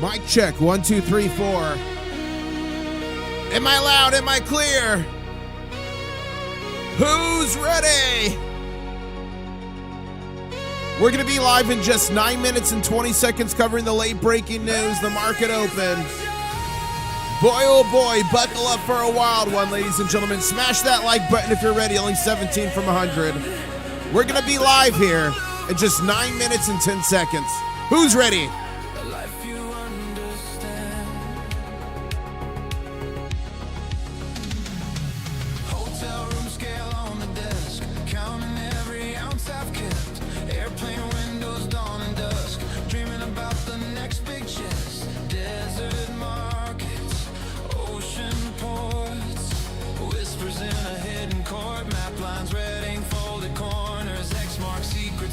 Mic check, 1, 2, 3, 4. Am I loud? Am I clear? Who's ready? We're going to be live in just 9 minutes and 20 seconds covering the late breaking news, the market open. Boy, oh boy, buckle up for a wild one, ladies and gentlemen. Smash that like button if you're ready, only 17 from 100. We're going to be live here in just 9 minutes and 10 seconds. Who's ready?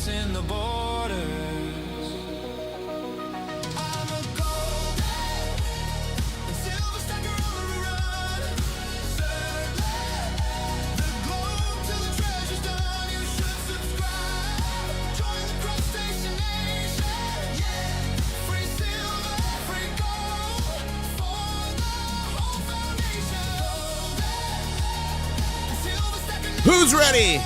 In the borders, I'm a golden silver stacker on the run, circling the globe till the treasure's done. You should subscribe, join the crustacean nation, yeah. Free silver, free gold for the whole foundation. Golden silver stacker. Who's ready?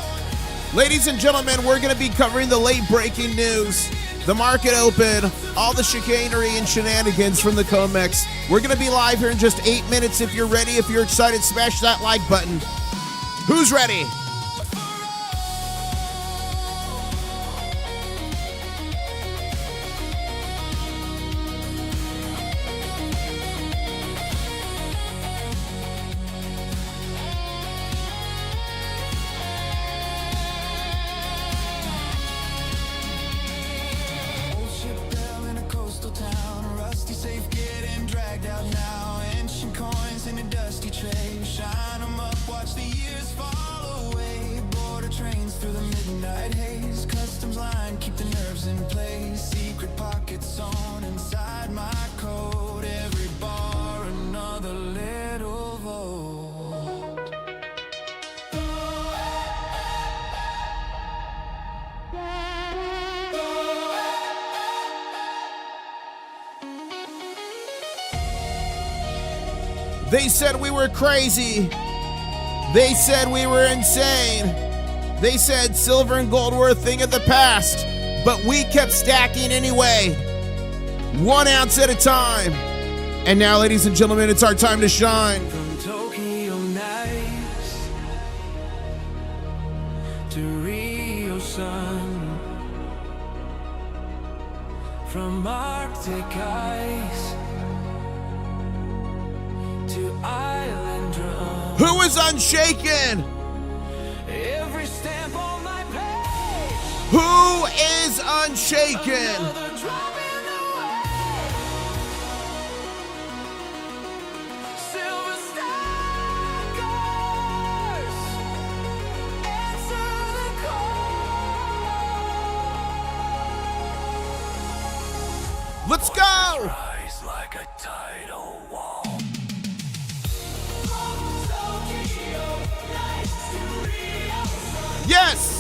Ladies and gentlemen, we're going to be covering the late breaking news, the market open, all the chicanery and shenanigans from the Comex. We're going to be live here in just 8 minutes. If you're ready, if you're excited, smash that like button. Who's ready? They said we were crazy. They said we were insane. They said silver and gold were a thing of the past, but we kept stacking anyway, 1 ounce at a time. And now, ladies and gentlemen, it's our time to shine. From Tokyo nights to Rio sun, from Arctic ice to island drum. Who is unshaken? Every stamp on my page. Who is unshaken? Another drop in the wave. Silver stackers, answer the call. Let's go! Rise like a tidal wall. Yes!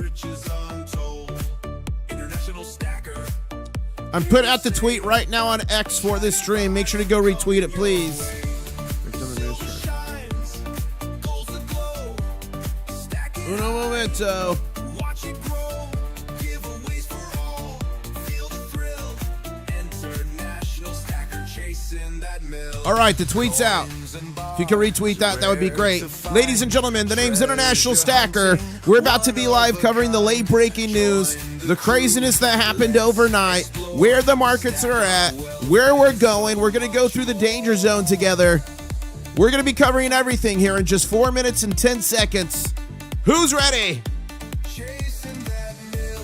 Riches untold. International stacker. I'm putting out the tweet right now on X for this stream. Make sure to go retweet it, please. Uno momento. chasing that mill. All right, the tweet's out. If you can retweet that, that would be great. Ladies and gentlemen, the name's International Stacker. We're about to be live covering the late breaking news, the craziness that happened overnight, where the markets are at, where we're going. We're going to go through the danger zone together. We're going to be covering everything here in just 4 minutes and 10 seconds. Who's ready? Chasing that mill.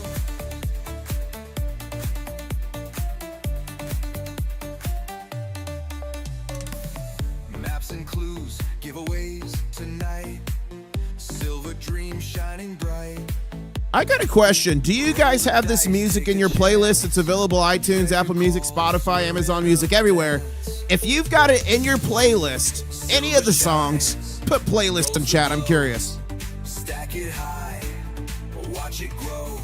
Maps and clues, giveaways tonight. Silver dream shining bright. I got a question. Do you guys have this music in your playlist? It's available iTunes, Apple Music, Spotify, Amazon Music, everywhere. If you've got it in your playlist, any of the songs, put playlist in chat. I'm curious. Stack it high, watch it grow.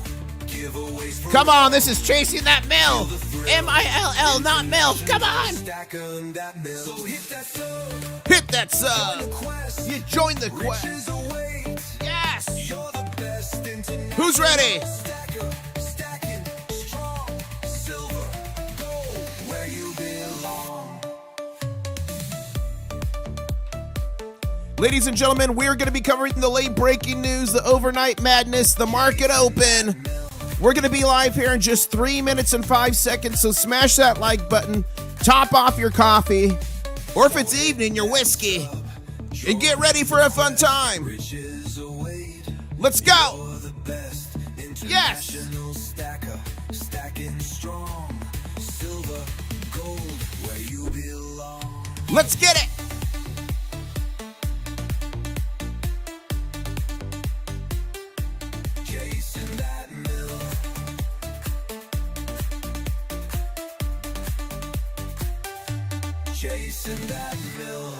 Giveaways for Come on, this is Chasing That Mill. M-I-L-L, not MILF. Come on. stack 'em that mill. So hit that sub. Hit that sub. Quest. You joined the quest. Riches await. Yes. You're the best international Who's ready? stacker. Stacking strong. Silver, gold, where you belong. Ladies and gentlemen, we're going to be covering the late breaking news, the overnight madness, the market open. We're going to be live here in just 3 minutes and 5 seconds, so smash that like button, top off your coffee, or if it's evening, your whiskey, and get ready for a fun time. Riches await. Let's go. You're the best Yes. international stacker. Stacking strong. Silver, gold, where you belong. Let's get it. Chasing that mill. Chasing that mill.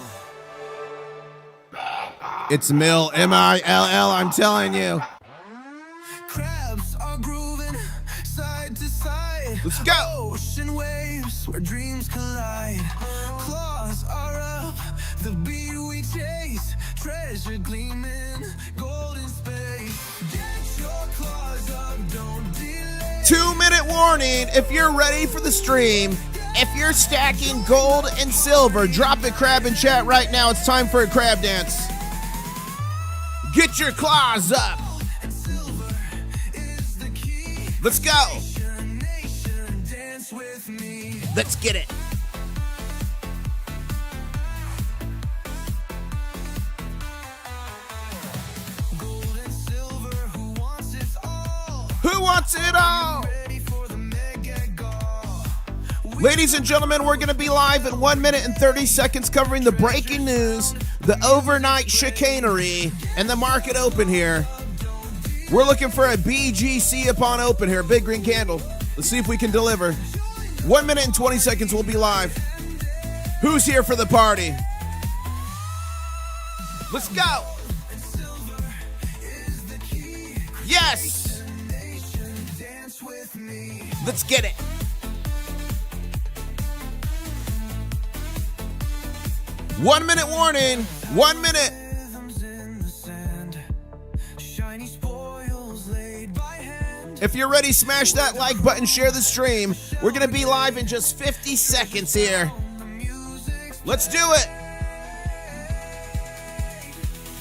It's Mill, M-I-L-L, I'm telling you. Crabs are grooving side to side. Let's go. Ocean waves where dreams collide. Claws are up, the beat we chase. Treasure gleaming, golden space. Get your claws up, don't delay. 2-minute warning. If you're ready for the stream, if you're stacking gold and silver, drop a crab in chat right now. It's time for a crab dance. Get your claws up. And silver is the key. Let's go. Nation, dance with me. Let's get it. Gold and silver, who wants it all? Who wants it all? Ready for the mega gall. Ladies and gentlemen, we're going to be live in 1 minute and 30 seconds covering the breaking news, the overnight chicanery, and the market open here. We're looking for a BGC upon open here, big green candle. Let's see if we can deliver. 1 minute and 20 seconds, we'll be live. Who's here for the party? Let's go. Yes. Dance with me. Let's get it. One minute warning. 1 minute. Rhythms in the sand. Shiny spoils laid by hand. If you're ready, smash that like button, share the stream. We're going to be live in just 50 seconds here. The music's Let's do it.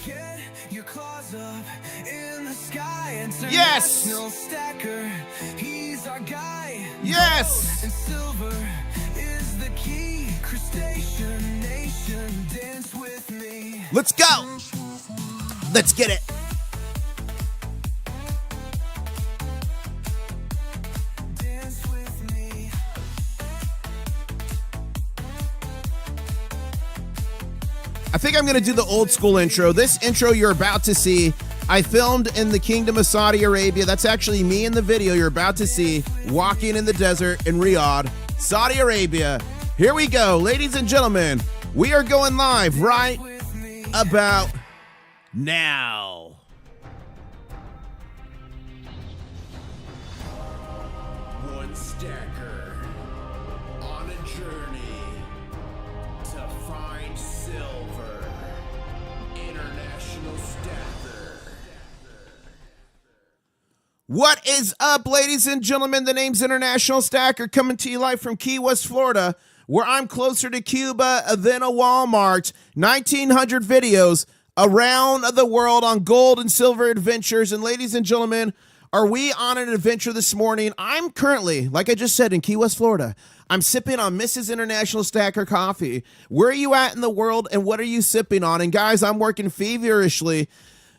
get your claws up in the sky. Yes. International stacker, he's our guy. Yes. And silver is the key. Crustacean nation, dance with me. Let's go. Let's get it. Dance with me. I think I'm going to do the old school intro. This intro you're about to see, I filmed in the Kingdom of Saudi Arabia. That's actually me in the video you're about to see, walking in the desert in Riyadh, Saudi Arabia. Here we go, ladies and gentlemen. We are going live right about now. One stacker on a journey to find silver. International Stacker. What is up, ladies and gentlemen? The name's International Stacker, coming to you live from Key West, Florida. where I'm closer to Cuba than a Walmart. 1,900 videos around the world on gold and silver adventures. And ladies and gentlemen, are we on an adventure this morning? I'm currently, like I just said, in Key West, Florida. I'm sipping on Mrs. International Stacker coffee. Where are you at in the world, and what are you sipping on? And guys, I'm working feverishly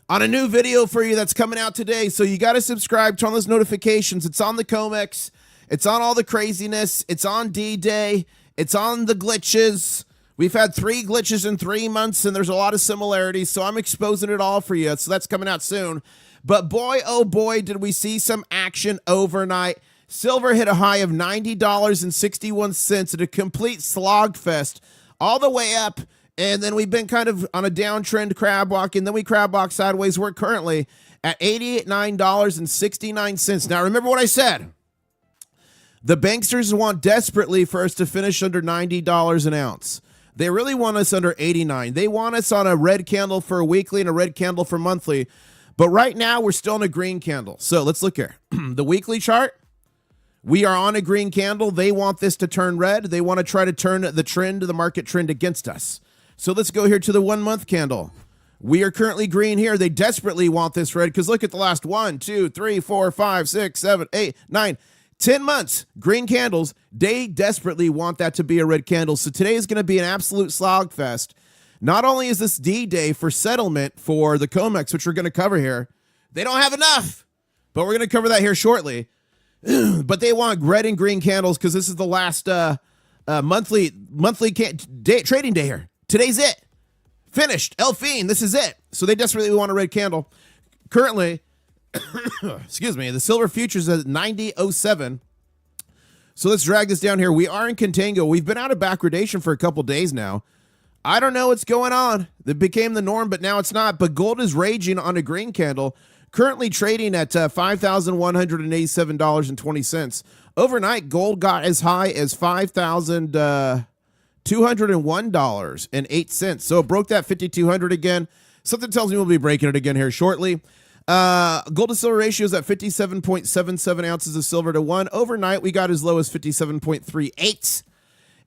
on a new video for you that's coming out today. So you got to subscribe, turn on those notifications. It's on the Comex. It's on all the craziness. It's on D-Day. It's on the glitches. We've had 3 glitches in 3 months, and there's a lot of similarities, so I'm exposing it all for you. So that's coming out soon. But boy, oh boy, did we see some action overnight. Silver hit a high of $90.61 at a complete slogfest all the way up, and then we've been kind of on a downtrend crab walk, and then we crab walk sideways. We're currently at $89.69. Now, remember what I said. The banksters want desperately for us to finish under $90 an ounce. They really want us under 89. They want us on a red candle for weekly and a red candle for monthly. But right now, we're still in a green candle. So let's look here. The weekly chart, we are on a green candle. They want this to turn red. They want to try to turn the trend, the market trend against us. So let's go here to the 1 month candle. We are currently green here. They desperately want this red because look at the last 1, 2, 3, 4, 5, 6, 7, 8, 9, 10 months, green candles. They desperately want that to be a red candle. So today is going to be an absolute slogfest. Not only is this D-Day for settlement for the Comex, which we're going to cover here, they don't have enough, but we're going to cover that here shortly. But they want red and green candles because this is the last monthly trading day here. Today's it. Finished. El Fin, this is it. So they desperately want a red candle. Currently, excuse me, the silver futures at 90.07. So let's drag this down here. We are in contango. We've been out of backwardation for a couple days now. I don't know what's going on. It became the norm, but now it's not. But gold is raging on a green candle, currently trading at $5,187.20. Overnight, gold got as high as $5,201.08. So it broke that 5,200 again. Something tells me we'll be breaking it again here shortly. Gold to silver ratio is at 57.77 ounces of silver to 1. Overnight, we got as low as 57.38.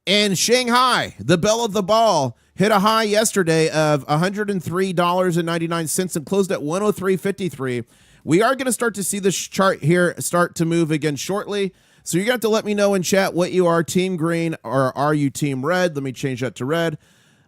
And Shanghai, the belle of the ball, hit a high yesterday of $103.99 and closed at 103.53. We are going to start to see this chart here start to move again shortly. So you're going to have to let me know in chat what you are, team green or are you team red? Let me change that to red.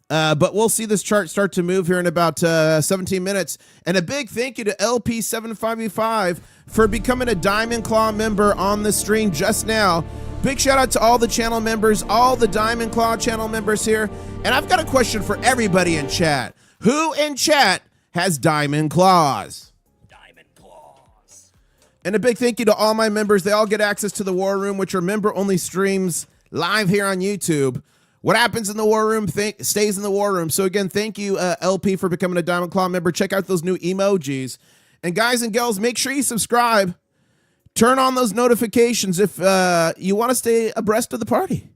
But we'll see this chart start to move here in about 17 minutes. And a big thank you to LP755 for becoming a Diamond Claw member on the stream just now. Big shout out to all the channel members, all the Diamond Claw channel members here. And I've got a question for everybody in chat. Who in chat has Diamond Claws? Diamond Claws. And a big thank you to all my members. They all get access to the War Room, which are member-only streams live here on YouTube. What happens in the War Room stays in the War Room. So again, thank you, LP, for becoming a Diamond Claw member. Check out those new emojis. And guys and gals, make sure you subscribe. Turn on those notifications if you want to stay abreast of the party.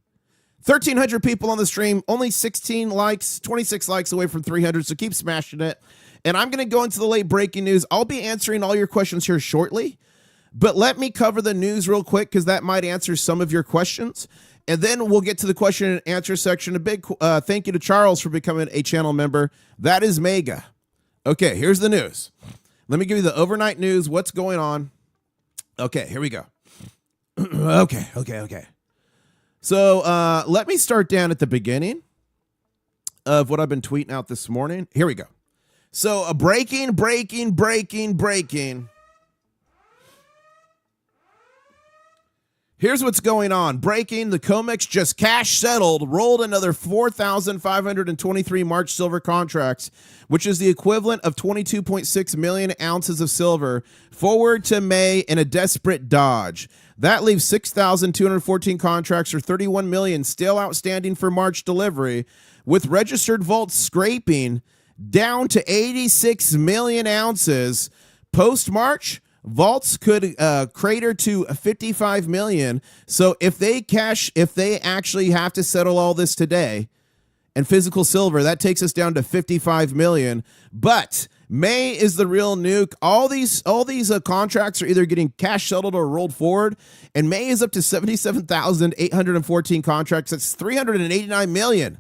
1,300 people on the stream, only 16 likes, 26 likes away from 300, so keep smashing it. And I'm going to go into the late breaking news. I'll be answering all your questions here shortly, but let me cover the news real quick because that might answer some of your questions. And then we'll get to the question and answer section. A big thank you to Charles for becoming a channel member. That is mega. Okay, here's the news. Let me give you the overnight news. What's going on? Okay, here we go. Okay. So let me start down at the beginning of what I've been tweeting out this morning. Here we go. So breaking. Here's what's going on. Breaking, the Comex just cash settled, rolled another 4,523 March silver contracts, which is the equivalent of 22.6 million ounces of silver, forward to May in a desperate dodge. That leaves 6,214 contracts or 31 million still outstanding for March delivery, with registered vaults scraping down to 86 million ounces. Post-March, vaults could crater to 55 million. So if they actually have to settle all this today and physical silver, that takes us down to 55 million. But May is the real nuke. All these contracts are either getting cash settled or rolled forward, and May is up to 77,814 contracts. That's 389 million.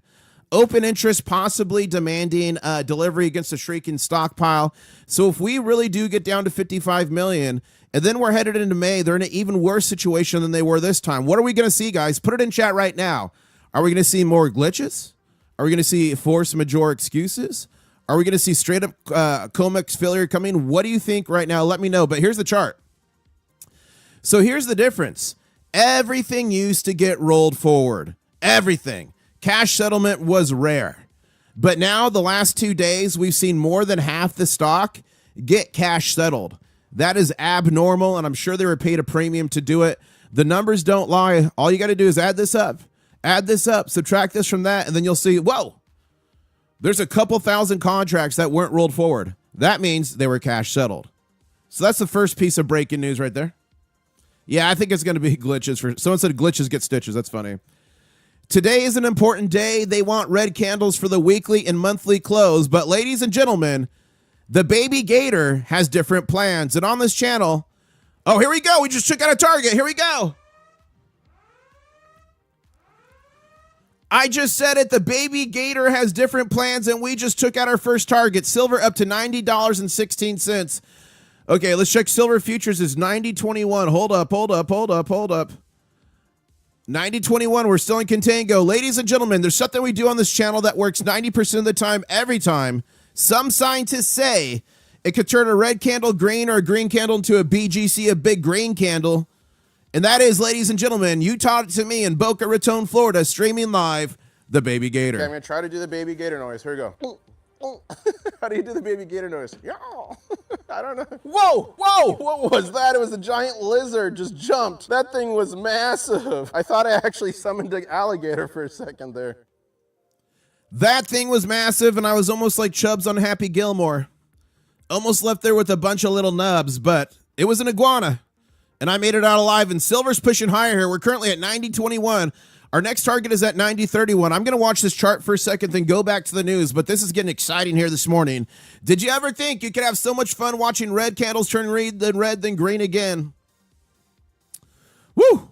Open interest possibly demanding delivery against a shrinking stockpile. So if we really do get down to 55 million, and then we're headed into May, they're in an even worse situation than they were this time. What are we going to see, guys? Put it in chat right now. Are we going to see more glitches? Are we going to see force majeure excuses? Are we going to see straight up Comex failure coming? What do you think right now? Let me know. But here's the chart. So here's the difference. Everything used to get rolled forward. Everything. Cash settlement was rare. But now the last 2 days, we've seen more than half the stock get cash settled. That is abnormal, and I'm sure they were paid a premium to do it. The numbers don't lie. All you got to do is add this up, subtract this from that, and then you'll see, whoa, there's a couple thousand contracts that weren't rolled forward. That means they were cash settled. So that's the first piece of breaking news right there. Yeah, I think it's going to be glitches. Someone said glitches get stitches. That's funny. Today is an important day. They want red candles for the weekly and monthly close. But ladies and gentlemen, the baby gator has different plans. And on this channel, oh, here we go. We just took out a target. Here we go. I just said it. The baby gator has different plans, and we just took out our first target. Silver up to $90.16. Okay, let's check silver futures is 90.21. Hold up. 90.21, we're still in contango. Ladies and gentlemen, there's something we do on this channel that works 90% of the time, every time. Some scientists say it could turn a red candle green or a green candle into a BGC, a big green candle. And that is, ladies and gentlemen, you taught it to me in Boca Raton, Florida, streaming live, the baby gator. Okay, I'm going to try to do the baby gator noise. Here we go. How do you do the baby gator noise? Yeah. I don't know. Whoa, whoa, what was that? It was a giant lizard just jumped. That thing was massive. I thought I actually summoned an alligator for a second there. That thing was massive, and I was almost like Chubbs on Happy Gilmore. Almost left there with a bunch of little nubs, but it was an iguana, and I made it out alive, and silver's pushing higher here. We're currently at 90.21. Our next target is at 90.31. I'm going to watch this chart for a second, then go back to the news, but this is getting exciting here this morning. Did you ever think you could have so much fun watching red candles turn red, then green again? Woo!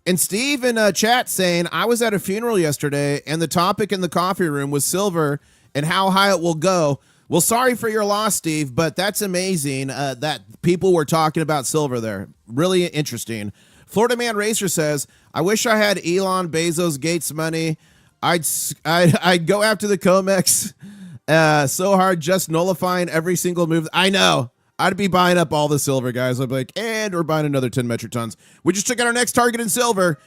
And Steve in chat saying, I was at a funeral yesterday, and the topic in the coffee room was silver and how high it will go. Well, sorry for your loss, Steve, but that's amazing that people were talking about silver there. Really interesting. Florida Man Racer says, I wish I had Elon Bezos Gates money. I'd go after the Comex so hard, just nullifying every single move. I know. I'd be buying up all the silver, guys. I'd be like, and we're buying another 10 metric tons. We just took out our next target in silver.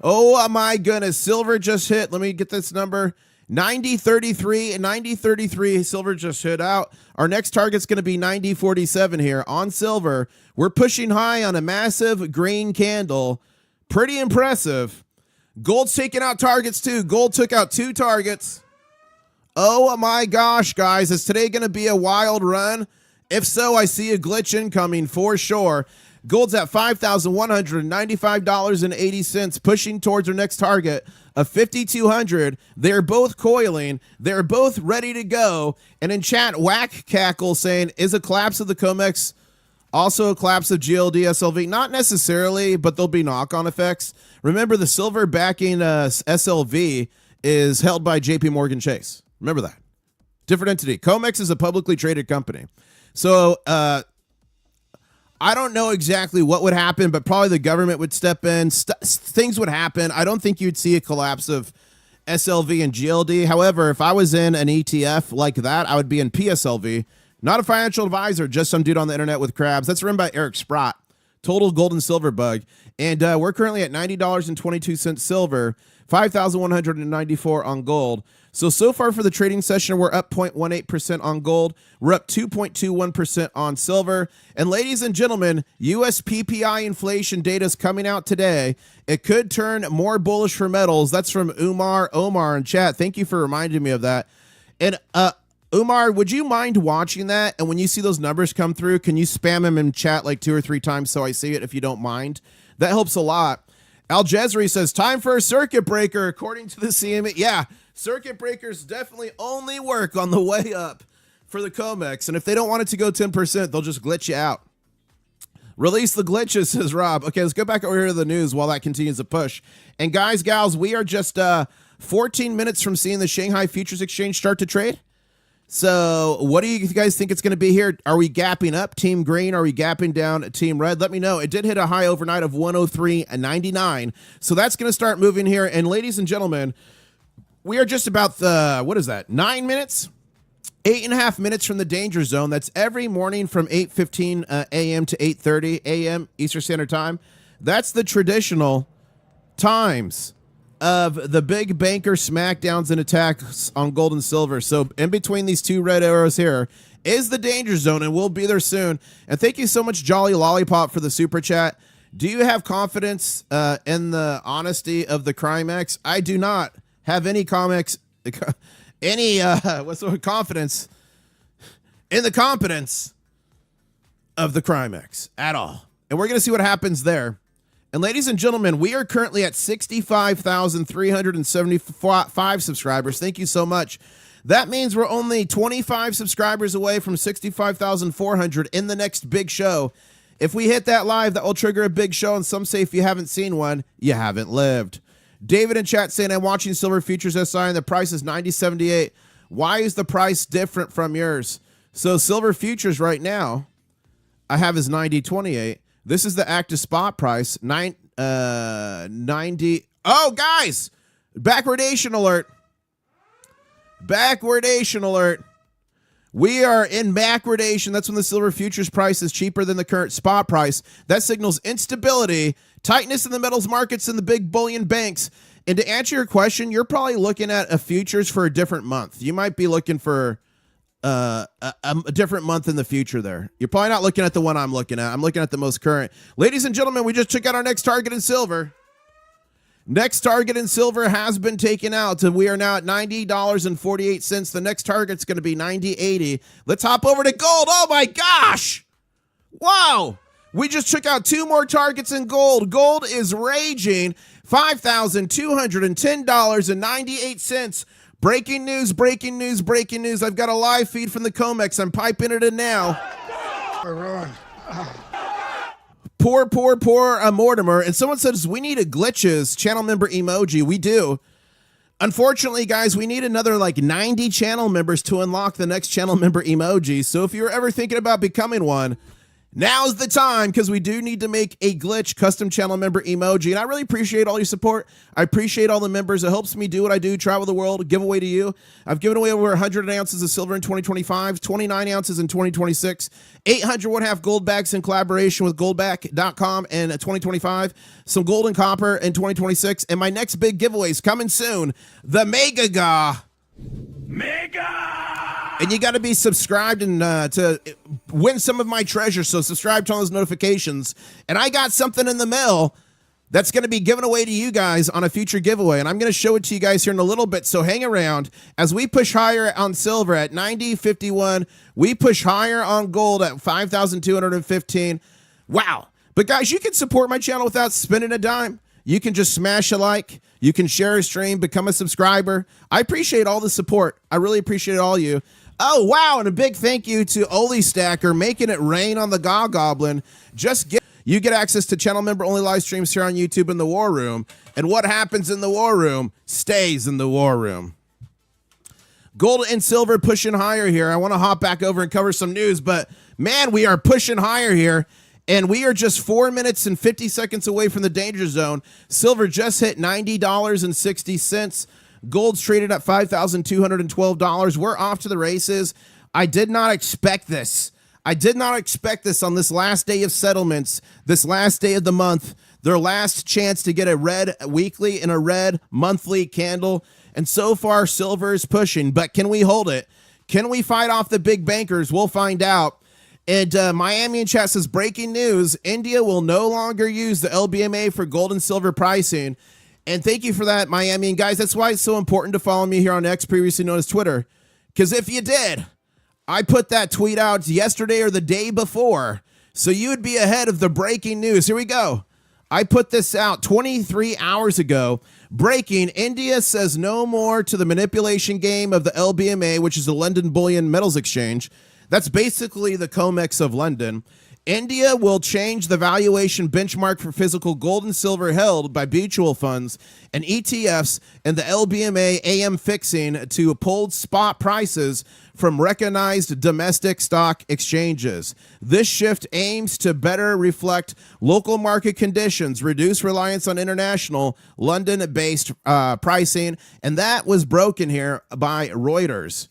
Oh, my goodness. Silver just hit. Let me get this number. 90.33 and 90.33. Silver just hit out. Our next target's going to be 90.47 here on silver. We're pushing high on a massive green candle. Pretty impressive. Gold's taking out targets too. Gold took out 2 targets. Oh my gosh, guys. Is today going to be a wild run? If so, I see a glitch incoming for sure. Gold's at $5,195.80, pushing towards our next target of 5,200. They're both coiling. They're both ready to go. And in chat, Whack Cackle saying, is a collapse of the Comex also a collapse of GLD SLV? Not necessarily, but there'll be knock-on effects. Remember, the silver backing SLV is held by JP Morgan Chase. Remember that. Different entity. Comex is a publicly traded company. So, I don't know exactly what would happen, but probably the government would step in. Things would happen. I don't think you'd see a collapse of SLV and GLD. However, if I was in an ETF like that, I would be in PSLV. Not a financial advisor, just some dude on the internet with crabs. That's run by Eric Sprott. Total gold and silver bug. And we're currently at $90.22 silver, $5,194 on gold. So far for the trading session, we're up 0.18% on gold. We're up 2.21% on silver. And ladies and gentlemen, U.S. PPI inflation data is coming out today. It could turn more bullish for metals. That's from Omar in chat. Thank you for reminding me of that. And Umar, would you mind watching that? And when you see those numbers come through, can you spam him in chat like 2 or 3 times so I see it if you don't mind? That helps a lot. Al Jezri says, time for a circuit breaker, according to the CME. Yeah, circuit breakers definitely only work on the way up for the Comex. And if they don't want it to go 10%, they'll just glitch you out. Release the glitches, says Rob. Okay, let's go back over here to the news while that continues to push. And guys, gals, we are just 14 minutes from seeing the Shanghai Futures Exchange start to trade. So what do you guys think it's going to be here? Are we gapping up, Team Green? Are we gapping down, Team Red? Let me know. It did hit a high overnight of 103.99. So that's going to start moving here. And ladies and gentlemen, we are just about, 9 minutes? 8.5 minutes from the danger zone. That's every morning from 8:15 a.m. to 8:30 a.m. Eastern Standard Time. That's the traditional times of the big banker smackdowns and attacks on gold and silver. So in between these two red arrows here is the danger zone, and we'll be there soon. And thank you so much, Jolly Lollipop, for the super chat. Do you have confidence in the honesty of the Comex? I do not have any confidence in the competence of the Comex at all. And we're going to see what happens there. And ladies and gentlemen, we are currently at 65,375 subscribers. Thank you so much. That means we're only 25 subscribers away from 65,400 in the next big show. If we hit that live, that will trigger a big show. And some say if you haven't seen one, you haven't lived. David in chat saying, I'm watching Silver Futures SI and the price is 90.78. Why is the price different from yours? So Silver Futures right now, I have is 90.28. This is the active spot price, 90. Oh, guys, backwardation alert. Backwardation alert. We are in backwardation. That's when the Silver Futures price is cheaper than the current spot price. That signals instability, tightness in the metals markets and the big bullion banks. And to answer your question, you're probably looking at a futures for a different month. You might be looking for a different month in the future there. You're probably not looking at the one I'm looking at. I'm looking at the most current. Ladies and gentlemen, we just took out our next target in silver. Next target in silver has been taken out. And we are now at $90.48. The next target's going to be $90.80. Let's hop over to gold. Oh my gosh. Wow. We just took out two more targets in gold. Gold is raging. $5,210.98. Breaking news, breaking news, breaking news. I've got a live feed from the Comex. I'm piping it in now. Poor Mortimer. And someone says, we need a glitches channel member emoji. We do. Unfortunately, guys, we need another like 90 channel members to unlock the next channel member emoji. So if you're ever thinking about becoming one, now's the time, because we do need to make a glitch custom channel member emoji. And I really appreciate all your support. I appreciate all the members. It helps me do what I do, travel the world, give away to you. I've given away over 100 ounces of silver in 2025, 29 ounces in 2026, 800 1/2 gold bags in collaboration with goldback.com in 2025, some gold and copper in 2026, and my next big giveaways coming soon, the Mega. And you got to be subscribed and to win some of my treasure. So subscribe to all those notifications. And I got something in the mail that's going to be given away to you guys on a future giveaway. And I'm going to show it to you guys here in a little bit. So hang around as we push higher on silver at 90.51. We push higher on gold at 5,215. Wow. But guys, you can support my channel without spending a dime. You can just smash a like. You can share a stream, become a subscriber. I appreciate all the support. I really appreciate all you. Oh, wow, and a big thank you to Intl-Stacker making it rain on the Goblin. You get access to channel member only live streams here on YouTube in the War Room. And what happens in the War Room stays in the War Room. Gold and silver pushing higher here. I want to hop back over and cover some news, but man, we are pushing higher here. And we are just 4 minutes and 50 seconds away from the danger zone. Silver just hit $90.60. Gold's traded at $5,212. We're off to the races. I did not expect this. I did not expect this on this last day of settlements, this last day of the month, their last chance to get a red weekly and a red monthly candle. And so far, silver is pushing. But can we hold it? Can we fight off the big bankers? We'll find out. And Miami in chat says, breaking news, India will no longer use the LBMA for gold and silver pricing. And thank you for that, Miami. And guys, that's why it's so important to follow me here on X, previously known as Twitter. Because if you did, I put that tweet out yesterday or the day before. So you would be ahead of the breaking news. Here we go. I put this out 23 hours ago. Breaking, India says no more to the manipulation game of the LBMA, which is the London Bullion Metals Exchange. That's basically the Comex of London. India will change the valuation benchmark for physical gold and silver held by mutual funds and ETFs and the LBMA AM fixing to pulled spot prices from recognized domestic stock exchanges. This shift aims to better reflect local market conditions, reduce reliance on international London-based pricing, and that was broken here by Reuters.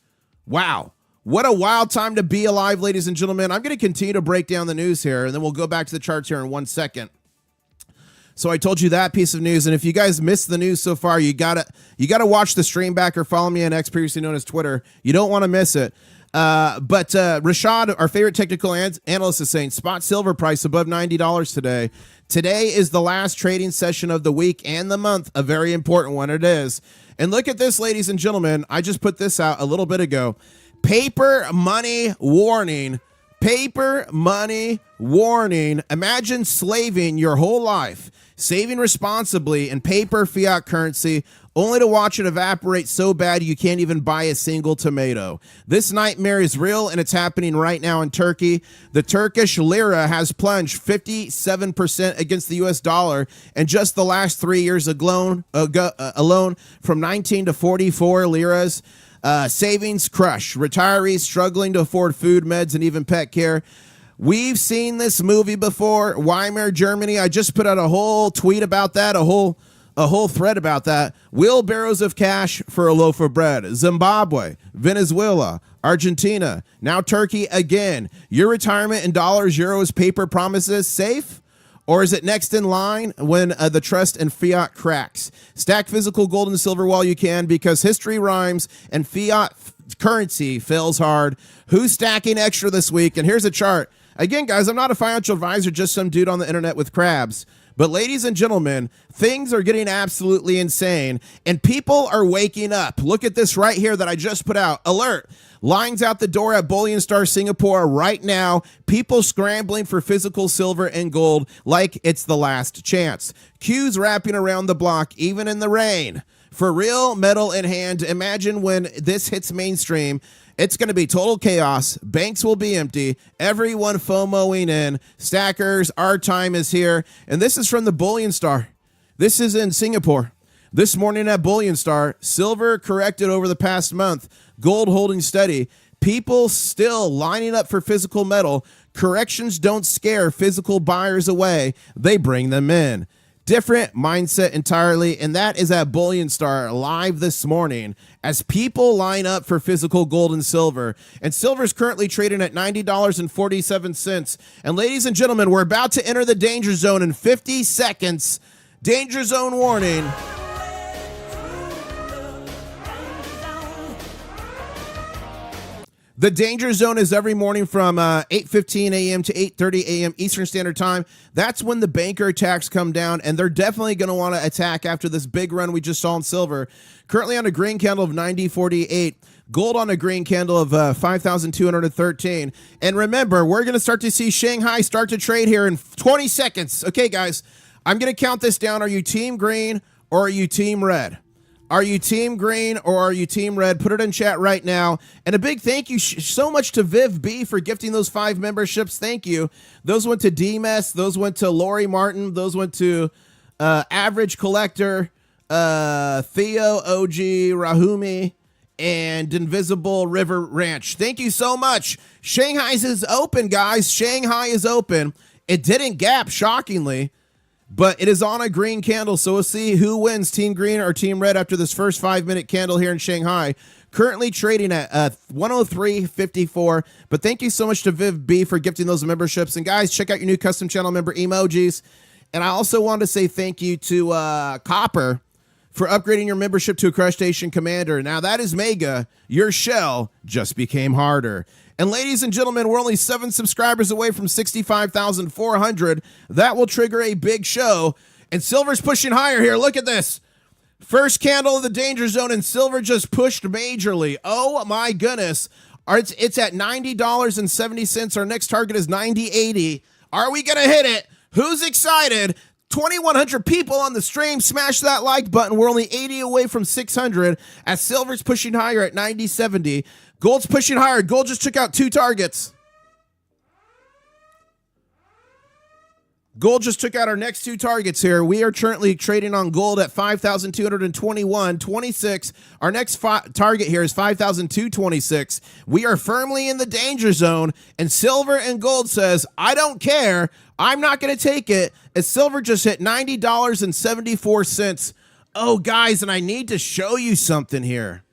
Wow. What a wild time to be alive, ladies and gentlemen. I'm going to continue to break down the news here, and then we'll go back to the charts here in 1 second. So I told you that piece of news, and if you guys missed the news so far, you gotta watch the stream back or follow me on X, previously known as Twitter. You don't want to miss it. But Rashad, our favorite technical analyst, is saying spot silver price above $90 today. Today is the last trading session of the week and the month, a very important one it is. And look at this, ladies and gentlemen. I just put this out a little bit ago. Paper money warning. Paper money warning. Imagine slaving your whole life, saving responsibly in paper fiat currency, only to watch it evaporate so bad you can't even buy a single tomato. This nightmare is real, and it's happening right now in Turkey. The Turkish lira has plunged 57% against the U.S. dollar in just the last 3 years alone from 19 to 44 liras. Savings crush. Retirees struggling to afford food, meds, and even pet care. We've seen this movie before. Weimar, Germany. I just put out a whole tweet about that, a whole thread about that. Wheelbarrows of cash for a loaf of bread. Zimbabwe, Venezuela, Argentina, now Turkey again. Your retirement in dollars, euros, paper promises safe? Or is it next in line when the trust in fiat cracks? Stack physical gold and silver while you can, because history rhymes and fiat currency fails hard. Who's stacking extra this week? And here's a chart. Again, guys, I'm not a financial advisor, just some dude on the internet with crabs. But ladies and gentlemen, things are getting absolutely insane, and people are waking up. Look at this right here that I just put out. Alert. Lines out the door at Bullion Star Singapore right now. People scrambling for physical silver and gold like it's the last chance. Queues wrapping around the block, even in the rain. For real, metal in hand. Imagine when this hits mainstream. It's going to be total chaos. Banks will be empty. Everyone FOMOing in. Stackers, our time is here. And this is from the Bullion Star. This is in Singapore. This morning at Bullion Star, silver corrected over the past month. Gold holding steady. People still lining up for physical metal. Corrections don't scare physical buyers away. They bring them in. Different mindset entirely, and that is at Bullion Star live this morning as people line up for physical gold and silver. And silver is currently trading at $90.47. And ladies and gentlemen, we're about to enter the danger zone in 50 seconds. Danger zone warning. The danger zone is every morning from 8:15 a.m. to 8:30 a.m. Eastern Standard Time. That's when the banker attacks come down, and they're definitely going to want to attack after this big run we just saw in silver. Currently on a green candle of 90.48. Gold on a green candle of 5,213. And remember, we're going to start to see Shanghai start to trade here in 20 seconds. Okay, guys, I'm going to count this down. Are you team green or are you team red? Are you team green or are you team red? Put it in chat right now. And a big thank you so much to Viv B for gifting those 5 memberships. Thank you. Those went to DMS. Those went to Lori Martin. Those went to Average Collector, Theo, OG, Rahumi, and Invisible River Ranch. Thank you so much. Shanghai's is open, guys. Shanghai is open. It didn't gap, shockingly. But it is on a green candle, so we'll see who wins, Team Green or Team Red, after this first 5-minute candle here in Shanghai. Currently trading at 103.54. But thank you so much to Viv B for gifting those memberships. And guys, check out your new custom channel member emojis. And I also want to say thank you to Copper for upgrading your membership to a Crush Station Commander. Now that is mega. Your shell just became harder. And ladies and gentlemen, we're only 7 subscribers away from 65,400. That will trigger a big show. And silver's pushing higher here. Look at this. First candle of the danger zone, and silver just pushed majorly. Oh my goodness. It's at $90.70. Our next target is $90.80. Are we going to hit it? Who's excited? 2,100 people on the stream. Smash that like button. We're only 80 away from 600 as silver's pushing higher at 90.70. Gold's pushing higher. Gold just took out 2 targets. Gold just took out our next 2 targets here. We are currently trading on gold at 5,221.26. Our next target here is 5,226. We are firmly in the danger zone, and silver and gold says, I don't care. I'm not going to take it, as silver just hit $90.74. Oh, guys, and I need to show you something here.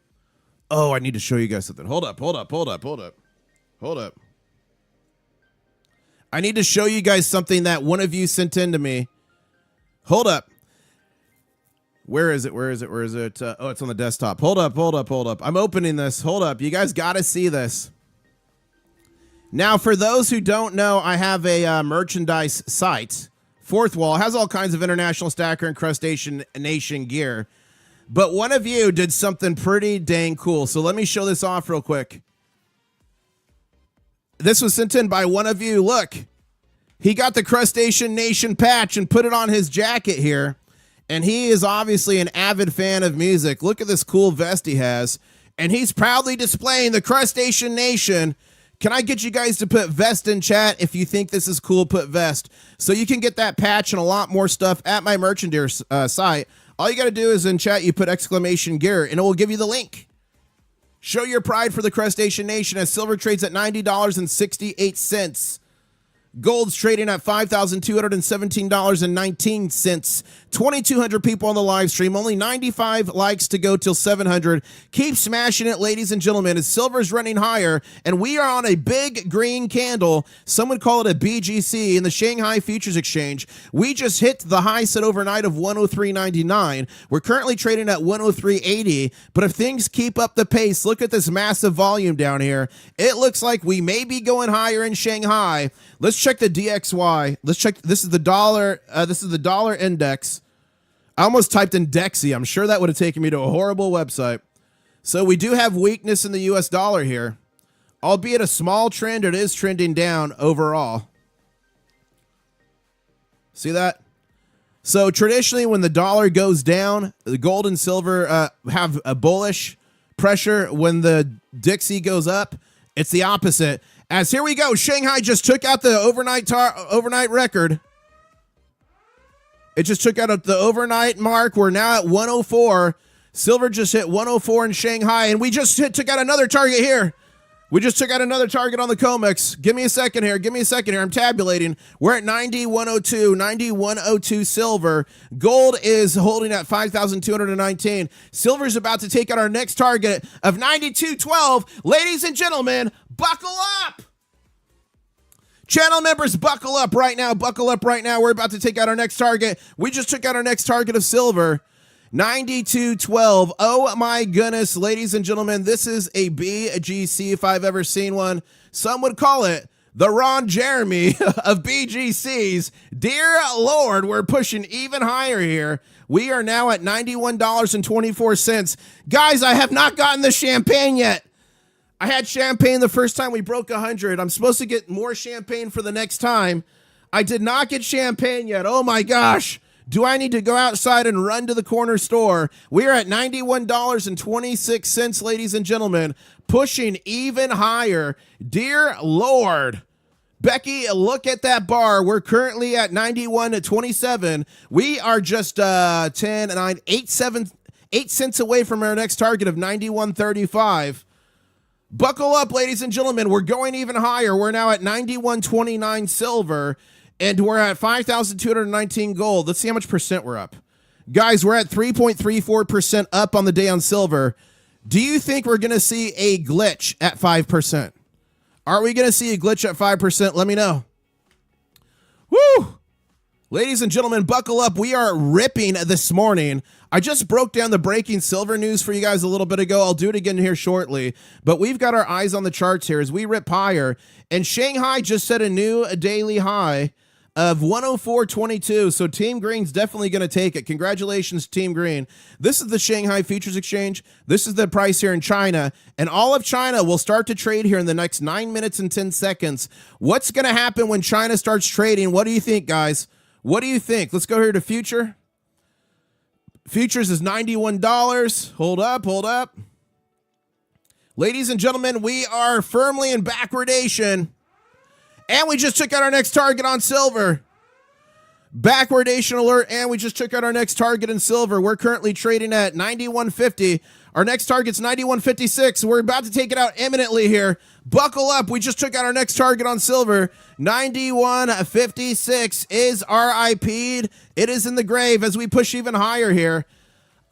Oh, I need to show you guys something. Hold up. I need to show you guys something that one of you sent in to me. Hold up. Where is it? Oh, it's on the desktop. Hold up. I'm opening this. Hold up. You guys got to see this. Now, for those who don't know, I have a merchandise site. Fourth Wall has all kinds of international stacker and crustacean nation gear. But one of you did something pretty dang cool. So let me show this off real quick. This was sent in by one of you. Look, he got the Crustacean Nation patch and put it on his jacket here. And he is obviously an avid fan of music. Look at this cool vest he has. And he's proudly displaying the Crustacean Nation. Can I get you guys to put vest in chat? If you think this is cool, put vest. So you can get that patch and a lot more stuff at my merchandise site. All you got to do is in chat, you put exclamation gear, and it will give you the link. Show your pride for the Crustacean Nation as silver trades at $90.68. Gold's trading at $5,217.19. 2,200 people on the live stream. Only 95 likes to go till 700. Keep smashing it, ladies and gentlemen, as silver's running higher, and we are on a big green candle. Some would call it a BGC in the Shanghai Futures Exchange. We just hit the high set overnight of 103.99. We're currently trading at 103.80, but if things keep up the pace, look at this massive volume down here. It looks like we may be going higher in Shanghai. Let's check the DXY. Let's check. This is the dollar. This is the dollar index. I almost typed in Dexy. I'm sure that would have taken me to a horrible website. So we do have weakness in the US dollar here. Albeit a small trend, it is trending down overall. See that? So traditionally when the dollar goes down, the gold and silver have a bullish pressure. When the Dixie goes up, it's the opposite. As here we go, Shanghai just took out the overnight record. It just took out the overnight mark. We're now at 104. Silver just hit 104 in Shanghai, and we just took out another target here. We just took out another target on the Comex. Give me a second here. I'm tabulating. We're at 9102 silver. Gold is holding at 5,219. Silver's about to take out our next target of 9212. Ladies and gentlemen, buckle up. Channel members, buckle up right now. We're about to take out our next target. We just took out our next target of silver. 9212. Oh my goodness, ladies and gentlemen, this is a BGC if I've ever seen one. Some would call it the Ron Jeremy of BGCs. Dear Lord, we're pushing even higher here. We are now at $91.24. Guys, I have not gotten the champagne yet. I had champagne the first time we broke 100. I'm supposed to get more champagne for the next time. I did not get champagne yet. Oh my gosh. Do I need to go outside and run to the corner store? We are at $91.26, ladies and gentlemen, pushing even higher. Dear Lord. Becky, look at that bar. We're currently at 91.27. We are just 8 cents away from our next target of 91.35. Buckle up, ladies and gentlemen. We're going even higher. We're now at 91.29 silver, and we're at 5,219 gold. Let's see how much percent we're up. Guys, we're at 3.34% up on the day on silver. Do you think we're going to see a glitch at 5%? Are we going to see a glitch at 5%? Let me know. Woo! Ladies and gentlemen, buckle up. We are ripping this morning. I just broke down the breaking silver news for you guys a little bit ago. I'll do it again here shortly. But we've got our eyes on the charts here as we rip higher. And Shanghai just set a new daily high of 104.22. So Team Green's definitely going to take it. Congratulations, Team Green. This is the Shanghai Futures Exchange. This is the price here in China. And all of China will start to trade here in the next 9 minutes and 10 seconds. What's going to happen when China starts trading? What do you think, guys? What do you think? Let's go here to future. Futures is $91. Hold up. Ladies and gentlemen, we are firmly in backwardation. And we just took out our next target on silver. Backwardation alert, and we just took out our next target in silver. We're currently trading at 91.50. Our next target's 91.56. We're about to take it out imminently here. Buckle up. We just took out our next target on silver. 91.56 is RIP'd. It is in the grave as we push even higher here.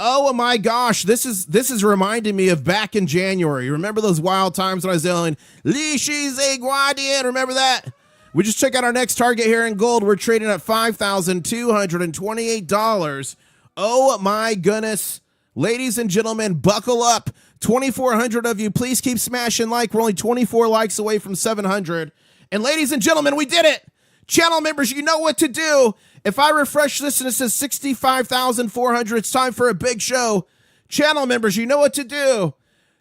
Oh my gosh, this is reminding me of back in January. Remember those wild times when I was yelling, Li Shize Guardian? Remember that? We just check out our next target here in gold. We're trading at $5,228. Oh my goodness. Ladies and gentlemen, buckle up. 2,400 of you, please keep smashing like. We're only 24 likes away from 700. And ladies and gentlemen, we did it. Channel members, you know what to do. If I refresh this and it says 65,400, it's time for a big show. Channel members, you know what to do.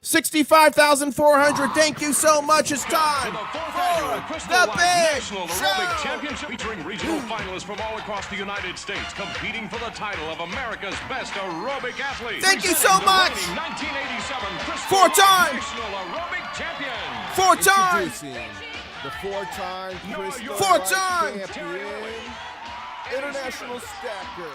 65,400, thank you so much. It's time for the big National show. Aerobic Championship, featuring regional finalists from all across the United States, competing for the title of America's best aerobic athlete. Thank you so much. 1987 Crystal Four-time National Aerobic Champion. Four-time. Introducing the four-time Crystal Four-time. Light champion, International Stacker.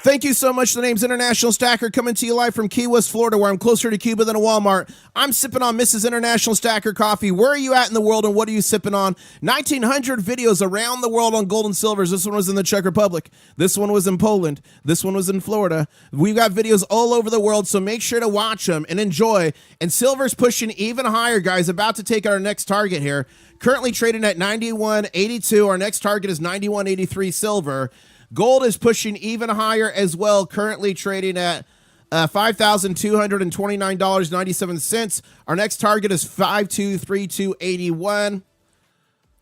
Thank you so much. The name's International Stacker, coming to you live from Key West, Florida, where I'm closer to Cuba than a Walmart. I'm sipping on Mrs. International Stacker coffee. Where are you at in the world, and what are you sipping on? 1,900 videos around the world on gold and silvers. This one was in the Czech Republic. This one was in Poland. This one was in Florida. We've got videos all over the world, so make sure to watch them and enjoy. And silver's pushing even higher, guys. About to take our next target here. Currently trading at 91.82. Our next target is 91.83 silver. Gold is pushing even higher as well, currently trading at $5,229.97. Our next target is 5,232.81.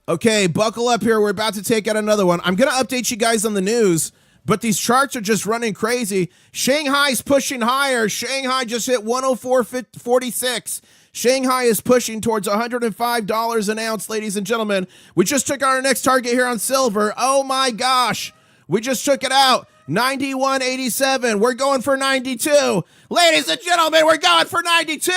Okay, buckle up here. We're about to take out another one. I'm going to update you guys on the news, but these charts are just running crazy. Shanghai's pushing higher. Shanghai just hit 104.46. Shanghai is pushing towards $105 an ounce, ladies and gentlemen. We just took our next target here on silver. Oh my gosh. We just took it out. 91.87. We're going for 92. Ladies and gentlemen, we're going for 92.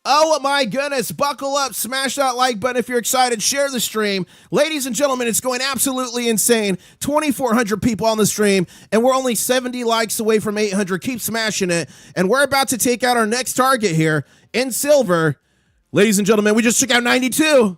Oh my goodness. Buckle up. Smash that like button if you're excited. Share the stream. Ladies and gentlemen, it's going absolutely insane. 2,400 people on the stream, and we're only 70 likes away from 800. Keep smashing it. And we're about to take out our next target here in silver. Ladies and gentlemen, we just took out 92.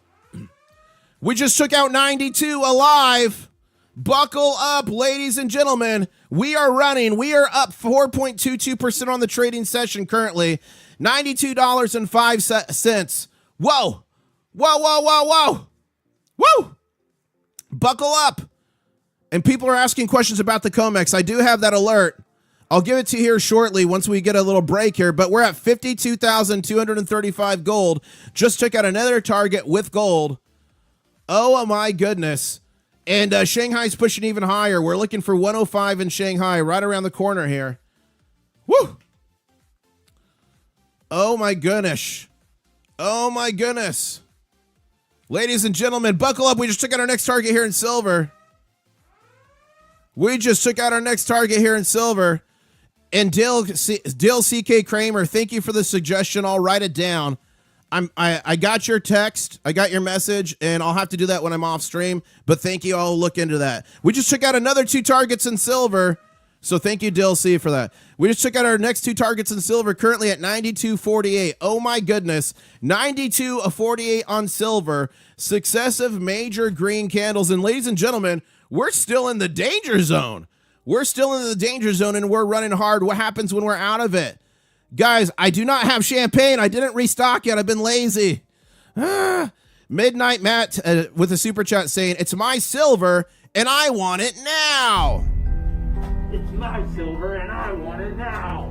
We just took out 92 alive. Buckle up, ladies and gentlemen. We are running. We are up 4.22% on the trading session currently. $92.05. Whoa. Whoa, whoa, whoa, whoa. Woo. Buckle up. And people are asking questions about the Comex. I do have that alert. I'll give it to you here shortly once we get a little break here, but we're at 52,235 gold. Just took out another target with gold. Oh my goodness. And Shanghai's pushing even higher. We're looking for 105 in Shanghai, right around the corner here. Woo! Oh my goodness. Oh my goodness. Ladies and gentlemen, buckle up. We just took out our next target here in silver. We just took out our next target here in silver. And Dill C.K. Kramer, thank you for the suggestion. I'll write it down. I got your text, I got your message, and I'll have to do that when I'm off stream, but thank you, I'll look into that. We just took out another 2 targets in silver, so thank you, Dill C, for that. We just took out our next 2 targets in silver, currently at 92.48. Oh my goodness, 92.48 on silver, successive major green candles, and ladies and gentlemen, we're still in the danger zone. We're still in the danger zone, and we're running hard. What happens when we're out of it? Guys, I do not have champagne. I didn't restock yet. I've been lazy. Midnight Matt with a super chat saying, it's my silver and I want it now. It's my silver and I want it now.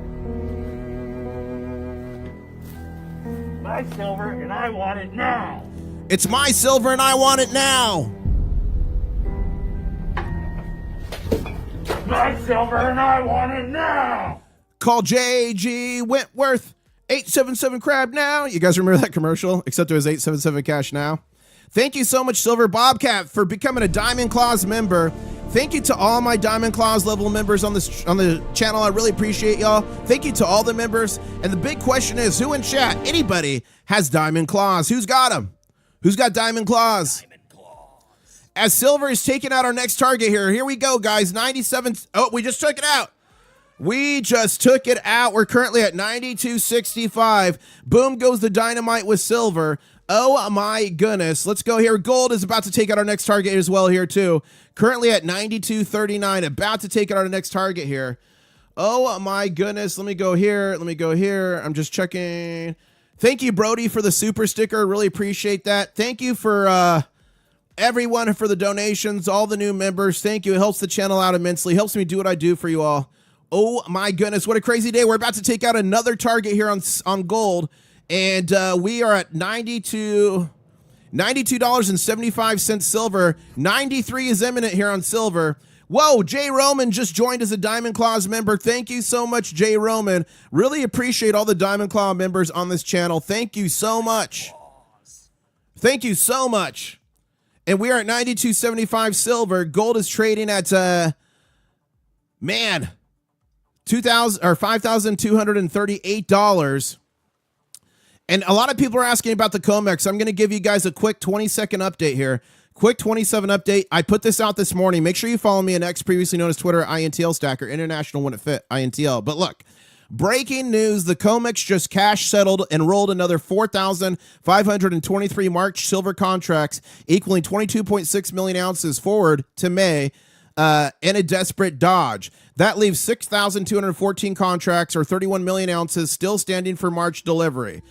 My silver and I want it now. It's my silver and I want it now. My silver and I want it now. Call J.G. Wentworth, 877 Crab now. You guys remember that commercial? Except it was 877 Cash now. Thank you so much, Silver Bobcat, for becoming a Diamond Claws member. Thank you to all my Diamond Claws level members on the channel. I really appreciate y'all. Thank you to all the members. And the big question is, who in chat, anybody, has Diamond Claws? Who's got them? Who's got Diamond Claws? As Silver is taking out our next target here. Here we go, guys. 97. Oh, we just took it out. We just took it out. We're currently at 92.65. Boom goes the dynamite with Silver. Oh my goodness. Let's go here. Gold is about to take out our next target as well here too. Currently at 92.39. About to take out our next target here. Oh my goodness. Let me go here. Let me go here. I'm just checking. Thank you, Brody, for the super sticker. Really appreciate that. Thank you for everyone for the donations, all the new members. Thank you. It helps the channel out immensely. Helps me do what I do for you all. Oh my goodness. What a crazy day. We're about to take out another target here on gold. And we are at $92.75 silver. 93 is imminent here on silver. Whoa, Jay Roman just joined as a Diamond Claws member. Thank you so much, Jay Roman. Really appreciate all the Diamond Claw members on this channel. Thank you so much. Thank you so much. And we are at 92.75 silver. Gold is trading at man, $5,238. And a lot of people are asking about the Comex. I'm going to give you guys a quick 20-second update here. Quick 27 update. I put this out this morning. Make sure you follow me on X, previously known as Twitter, Intl-Stacker, international when it fit, INTL. But look, breaking news, the Comex just cash settled and rolled another 4,523 March silver contracts, equaling 22.6 million ounces forward to May in a desperate dodge. That leaves 6,214 contracts or 31 million ounces still standing for March delivery.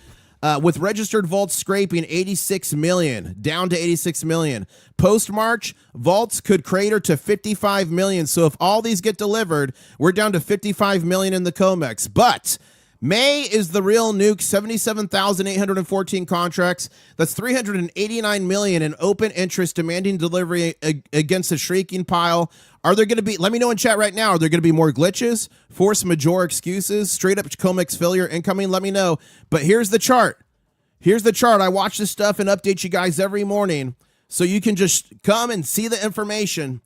With registered vaults scraping 86 million, down to 86 million. Post-March, vaults could crater to 55 million. So if all these get delivered, we're down to 55 million in the Comex. But May is the real nuke, 77,814 contracts. That's 389 million in open interest demanding delivery against a shrieking pile. Are there going to be, let me know in chat right now, are there going to be more glitches, force majeure excuses, straight up Comex failure incoming? Let me know. But here's the chart. Here's the chart. I watch this stuff and update you guys every morning so you can just come and see the information.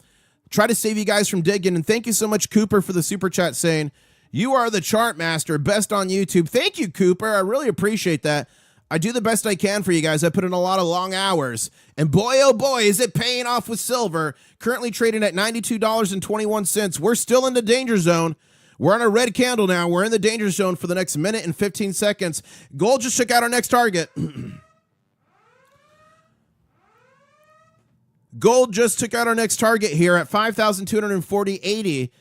Try to save you guys from digging. And thank you so much, Cooper, for the super chat saying, you are the chart master, best on YouTube. Thank you, Cooper. I really appreciate that. I do the best I can for you guys. I put in a lot of long hours. And boy, oh boy, is it paying off with silver. Currently trading at $92.21. We're still in the danger zone. We're on a red candle now. We're in the danger zone for the next minute and 15 seconds. Gold just took out our next target. Gold just took out our next target here at 5,240.80.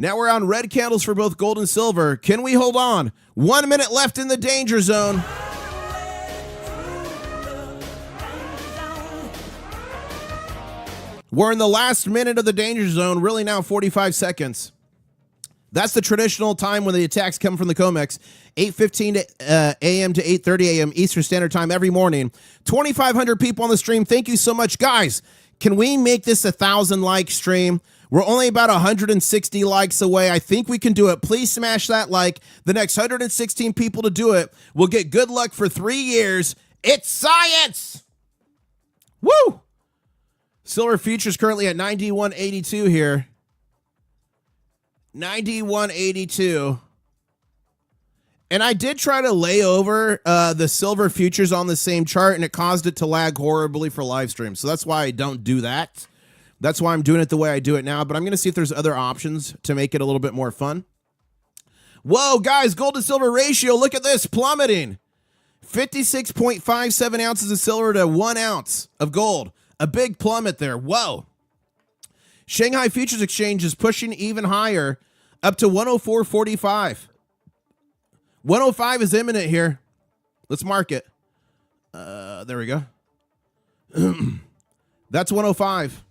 Now we're on red candles for both gold and silver. Can we hold on? 1 minute left in the danger zone. We're in the last minute of the danger zone, really now 45 seconds. That's the traditional time when the attacks come from the Comex, 8:15 a.m. to 8:30 a.m. Eastern Standard Time every morning. 2,500 people on the stream. Thank you so much. Guys, can we make this a 1,000-like stream? We're only about 160 likes away. I think we can do it. Please smash that like. The next 116 people to do it will get good luck for 3 years. It's science! Woo! Silver futures currently at 91.82 here. 91.82. And I did try to lay over the silver futures on the same chart, and it caused it to lag horribly for live stream. So that's why I don't do that. That's why I'm doing it the way I do it now. But I'm going to see if there's other options to make it a little bit more fun. Whoa, guys, gold to silver ratio. Look at this, plummeting. 56.57 ounces of silver to 1 ounce of gold. A big plummet there. Whoa. Shanghai Futures Exchange is pushing even higher, up to 104.45. 105 is imminent here. Let's mark it. There we go. That's 105.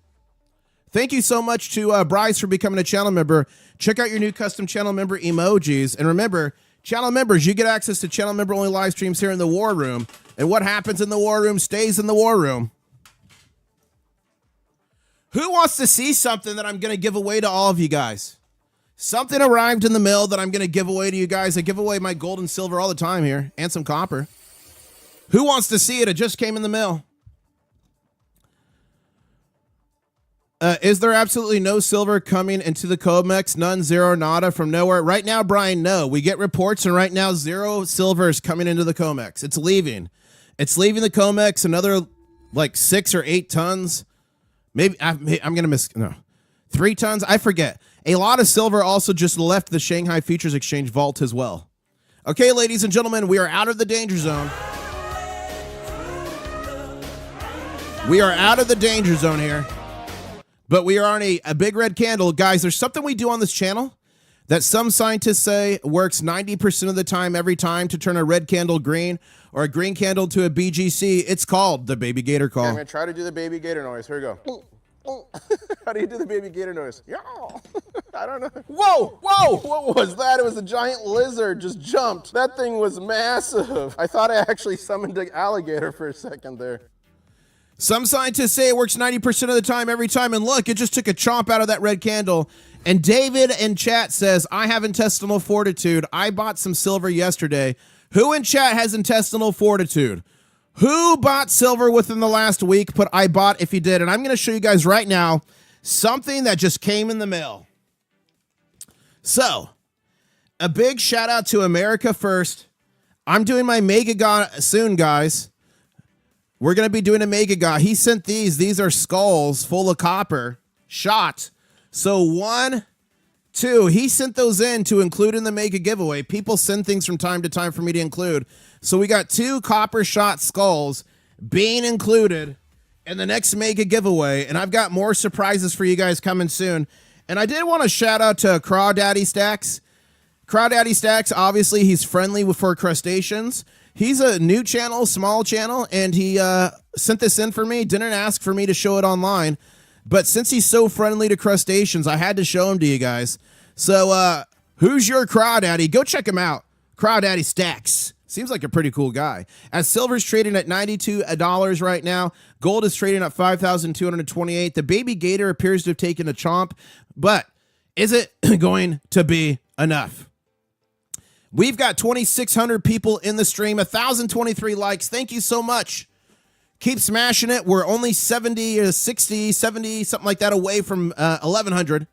Thank you so much to Bryce for becoming a channel member. Check out your new custom channel member emojis. And remember, channel members, you get access to channel member only live streams here in the War Room. And what happens in the War Room stays in the War Room. Who wants to see something that I'm going to give away to all of you guys? Something arrived in the mail that I'm going to give away to you guys. I give away my gold and silver all the time here, and some copper. Who wants to see it? It just came in the mail. Is there absolutely no silver coming into the Comex? None, zero, nada, from nowhere. Right now, Brian, no. We get reports, and right now, zero silver is coming into the Comex. It's leaving. It's leaving the Comex, another like 6 or 8 tons. Maybe I'm going to miss. No, 3 tons. I forget. A lot of silver also just left the Shanghai Futures Exchange vault as well. Okay, ladies and gentlemen, we are out of the danger zone. We are out of the danger zone here. But we are on a big red candle. Guys, there's something we do on this channel that some scientists say works 90% of the time, every time, to turn a red candle green or a green candle to a BGC. It's called the baby gator call. Okay, I'm going to try to do the baby gator noise. Here we go. How do you do the baby gator noise? Yeah. I don't know. Whoa, whoa, what was that? It was a giant lizard just jumped. That thing was massive. I thought I actually summoned an alligator for a second there. Some scientists say it works 90% of the time, every time. And look, it just took a chomp out of that red candle. And David in chat says, I have intestinal fortitude. I bought some silver yesterday. Who in chat has intestinal fortitude? Who bought silver within the last week? Put I bought if you did. And I'm going to show you guys right now something that just came in the mail. So, a big shout out to America First. I'm doing my Mega God soon, guys. We're going to be doing a Mega God. He sent these. These are skulls full of copper shot. So 1, 2, he sent those in to include in the Mega giveaway. People send things from time to time for me to include. So we got 2 copper shot skulls being included in the next Mega giveaway. And I've got more surprises for you guys coming soon. And I did want to shout out to Crawdaddy Stacks. Crawdaddy Stacks, obviously, he's friendly for crustaceans. He's a new channel, small channel, and he sent this in for me. Didn't ask for me to show it online. But since he's so friendly to crustaceans, I had to show him to you guys. So who's your Crawdaddy? Go check him out. Crawdaddy Stacks. Seems like a pretty cool guy. As silver's trading at $92 right now, gold is trading at $5,228. The baby gator appears to have taken a chomp, but is it going to be enough? We've got 2,600 people in the stream, 1,023 likes. Thank you so much. Keep smashing it. We're only 70 or 60, 70, something like that away from 1,100.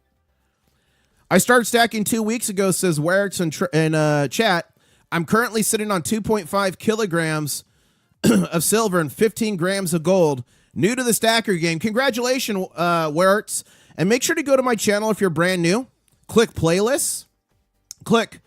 I started stacking 2 weeks ago, says Wertz in chat. I'm currently sitting on 2.5 kilograms of silver and 15 grams of gold. New to the stacker game. Congratulations, Wertz. And make sure to go to my channel if you're brand new. Click playlists. Click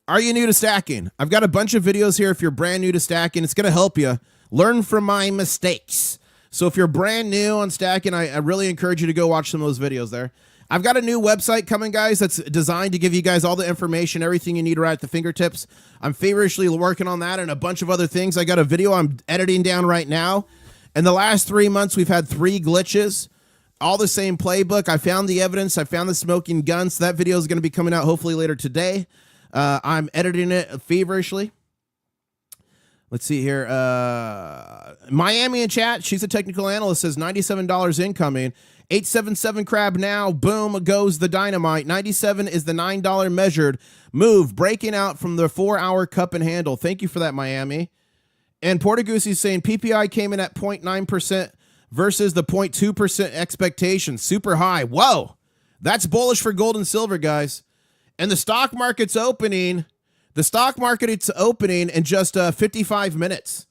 Are you new to stacking? I've got a bunch of videos here if you're brand new to stacking. It's going to help you learn from my mistakes. So if you're brand new on stacking, I really encourage you to go watch some of those videos there. I've got a new website coming, guys, that's designed to give you guys all the information, everything you need right at the fingertips. I'm feverishly working on that and a bunch of other things. I got a video I'm editing down right now. In the last 3 months, we've had 3 glitches, all the same playbook. I found the evidence. I found the smoking gun. So that video is going to be coming out hopefully later today. I'm editing it feverishly. Let's see here. Miami in chat. She's a technical analyst. Says $97 incoming. 877 crab now. Boom goes the dynamite. 97 is the $9 measured move. Breaking out from the 4-hour cup and handle. Thank you for that, Miami. And Portuguese is saying PPI came in at 0.9% versus the 0.2% expectation. Super high. Whoa. That's bullish for gold and silver, guys. And the stock market's opening. The stock market, it's opening in just 55 minutes.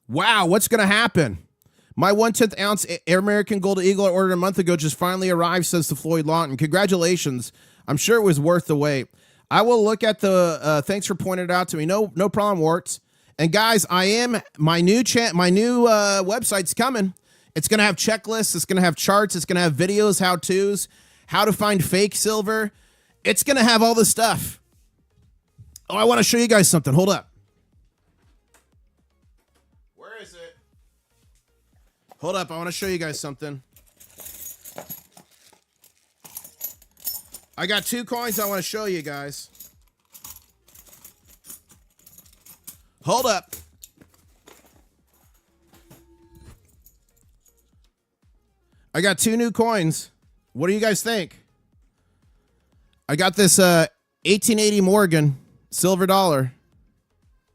Wow, what's going to happen? My 1/10 ounce American Gold Eagle I ordered a month ago just finally arrived, says to Floyd Lawton. Congratulations. I'm sure it was worth the wait. I will look at the, thanks for pointing it out to me. No problem, Warts. And guys, my new website's coming. It's going to have checklists. It's going to have charts. It's going to have videos, how-tos, how to find fake silver. It's going to have all this stuff. Oh, I want to show you guys something. Hold up. Where is it? Hold up. I want to show you guys something. I got 2 coins I want to show you guys. Hold up. I got 2 new coins. What do you guys think? I got this 1880 Morgan silver dollar.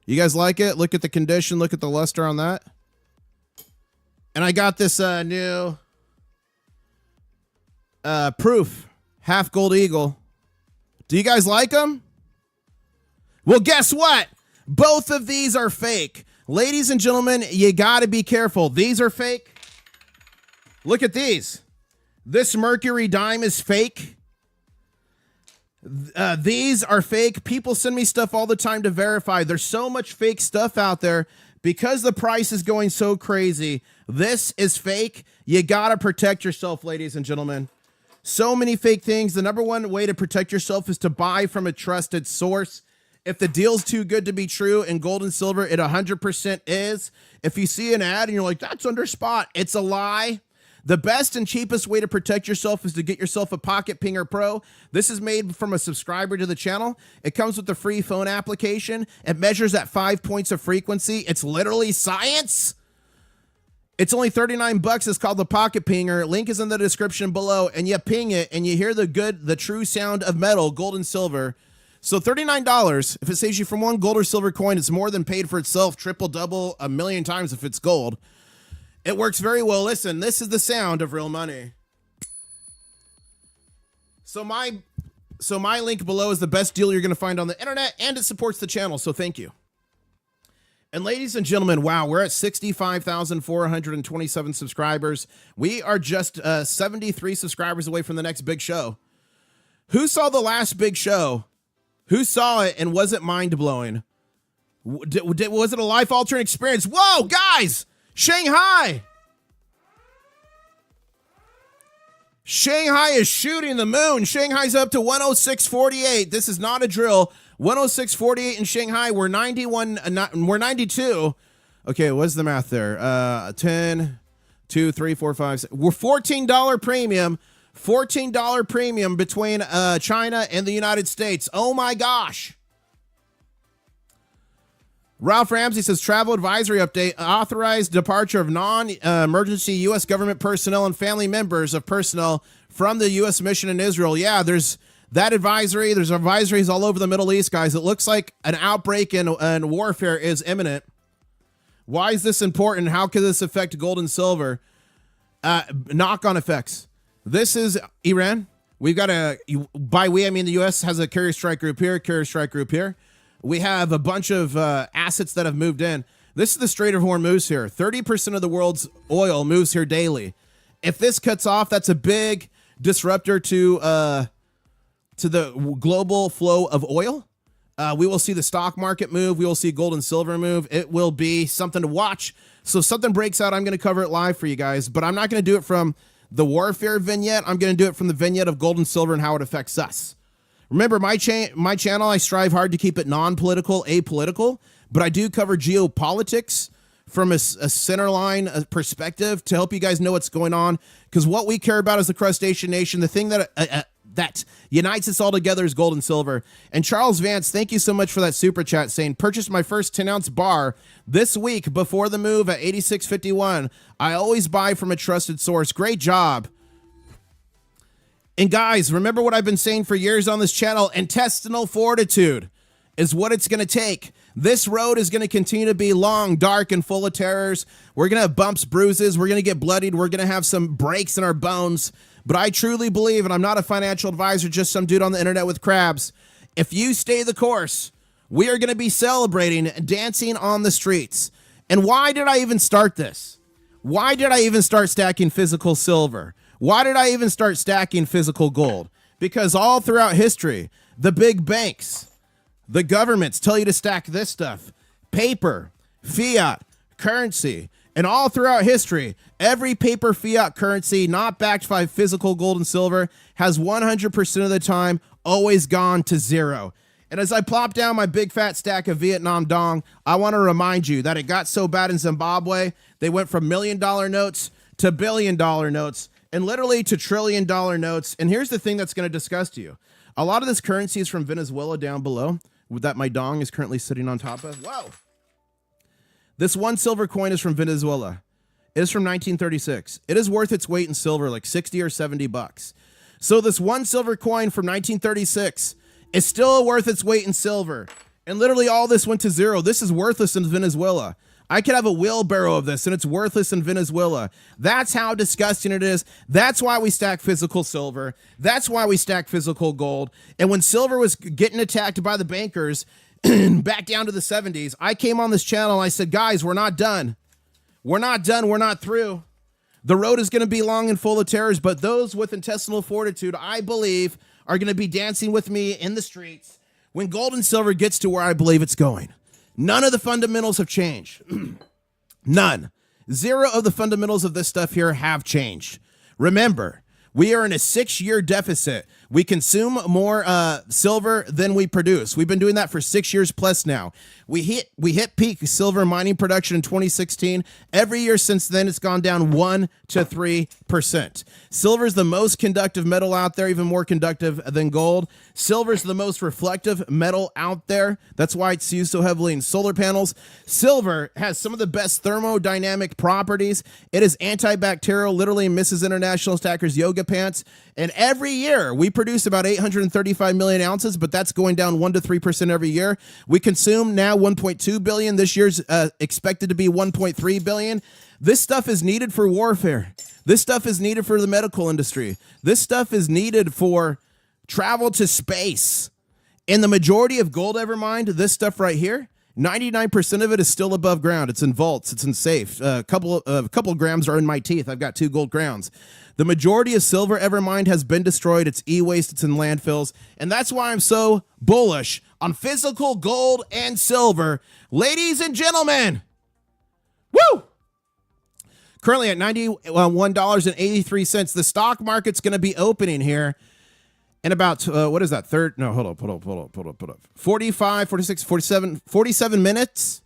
You guys like it? Look at the condition. Look at the luster on that. And I got this new Proof, half gold eagle. Do you guys like them? Well, guess what? Both of these are fake. Ladies and gentlemen, you got to be careful. These are fake. Look at these. This Mercury dime is fake. These are fake. People send me stuff all the time to verify. There's so much fake stuff out there because the price is going so crazy. This is fake. You got to protect yourself, ladies and gentlemen. So many fake things. The number one way to protect yourself is to buy from a trusted source. If the deal's too good to be true in gold and silver, it 100% is. If you see an ad and you're like, that's under spot, it's a lie. The best and cheapest way to protect yourself is to get yourself a Pocket Pinger Pro. This is made from a subscriber to the channel. It comes with a free phone application. It measures at 5 points of frequency. It's literally science. It's only $39. It's called the Pocket Pinger. Link is in the description below, and you ping it, and you hear the true sound of metal, gold and silver. So $39, if it saves you from one gold or silver coin, it's more than paid for itself, triple, double, a million times if it's gold. It works very well. Listen, this is the sound of real money. So my link below is the best deal you're going to find on the internet, and it supports the channel, so thank you. And ladies and gentlemen, wow, we're at 65,427 subscribers. We are just 73 subscribers away from the next big show. Who saw the last big show? Who saw it and was it mind-blowing? Was it a life-altering experience? Whoa, guys! Shanghai! Shanghai is shooting the moon. Shanghai's up to 106.48. This is not a drill. 106.48 in Shanghai. We're 91. We're 92. Okay, what's the math there? 10, 2, 3, 4, 5, 6. We're $14 premium. $14 premium between China and the United States. Oh my gosh. Ralph Ramsey says, travel advisory update, authorized departure of non-emergency U.S. government personnel and family members of personnel from the U.S. mission in Israel. Yeah, there's that advisory. There's advisories all over the Middle East, guys. It looks like an outbreak and warfare is imminent. Why is this important? How could this affect gold and silver? Knock-on effects. This is Iran. We've got by we, I mean the U.S. has a carrier strike group here, carrier strike group here. We have a bunch of assets that have moved in. This is the Strait of Hormuz here. 30% of the world's oil moves here daily. If this cuts off, that's a big disruptor to the global flow of oil. We will see the stock market move. We will see gold and silver move. It will be something to watch. So if something breaks out, I'm going to cover it live for you guys. But I'm not going to do it from the warfare vignette. I'm going to do it from the vignette of gold and silver and how it affects us. Remember, my channel, I strive hard to keep it non-political, apolitical, but I do cover geopolitics from a centerline perspective to help you guys know what's going on, because what we care about as the crustacean nation, the thing that unites us all together is gold and silver. And Charles Vance, thank you so much for that super chat saying, purchased my first 10-ounce bar this week before the move at 86.51. I always buy from a trusted source. Great job. And guys, remember what I've been saying for years on this channel, intestinal fortitude is what it's going to take. This road is going to continue to be long, dark, and full of terrors. We're going to have bumps, bruises. We're going to get bloodied. We're going to have some breaks in our bones. But I truly believe, and I'm not a financial advisor, just some dude on the internet with crabs, if you stay the course, we are going to be celebrating, dancing on the streets. And why did I even start this? Why did I even start stacking physical silver? Why did I even start stacking physical gold? Because all throughout history, the big banks, the governments tell you to stack this stuff, paper, fiat, currency, and all throughout history, every paper fiat currency not backed by physical gold and silver has 100% of the time always gone to zero. And as I plop down my big fat stack of Vietnam dong, I want to remind you that it got so bad in Zimbabwe, they went from $1 million notes to $1 billion notes, and literally to $1 trillion notes. And here's the thing that's going to disgust you. A lot of this currency is from Venezuela down below that my dong is currently sitting on top of. Whoa. This one silver coin is from Venezuela. It is from 1936. It is worth its weight in silver, like 60 or 70 bucks. So this one silver coin from 1936 is still worth its weight in silver. And literally all this went to zero. This is worthless in Venezuela. I could have a wheelbarrow of this and it's worthless in Venezuela. That's how disgusting it is. That's why we stack physical silver. That's why we stack physical gold. And when silver was getting attacked by the bankers back down to the 70s, I came on this channel and I said, guys, we're not done. We're not done. We're not through. The road is going to be long and full of terrors, but those with intestinal fortitude, I believe, are going to be dancing with me in the streets when gold and silver gets to where I believe it's going. None of the fundamentals have changed. None. Zero of the fundamentals of this stuff here have changed. Remember, we are in a 6-year deficit. We consume more silver than we produce. We've been doing that for 6 years plus now. We hit peak silver mining production in 2016. Every year since then, it's gone down 1 to 3%. Silver is the most conductive metal out there, even more conductive than gold. Silver is the most reflective metal out there. That's why it's used so heavily in solar panels. Silver has some of the best thermodynamic properties. It is antibacterial, literally misses International Stacker's yoga pants. And every year we produce about 835 million ounces, but that's going down 1 to 3% every year. We consume now 1.2 billion. This year's expected to be 1.3 billion. This stuff is needed for warfare. This stuff is needed for the medical industry. This stuff is needed for travel to space. And the majority of gold ever mined, this stuff right here, 99% of it is still above ground. It's in vaults. It's in safe. A couple grams are in my teeth. I've got 2 gold crowns. The majority of silver ever mined has been destroyed. It's e-waste. It's in landfills. And that's why I'm so bullish on physical gold and silver. Ladies and gentlemen, woo! Currently at $91.83. The stock market's going to be opening here in about, what is that? Hold up. 45, 46, 47 minutes.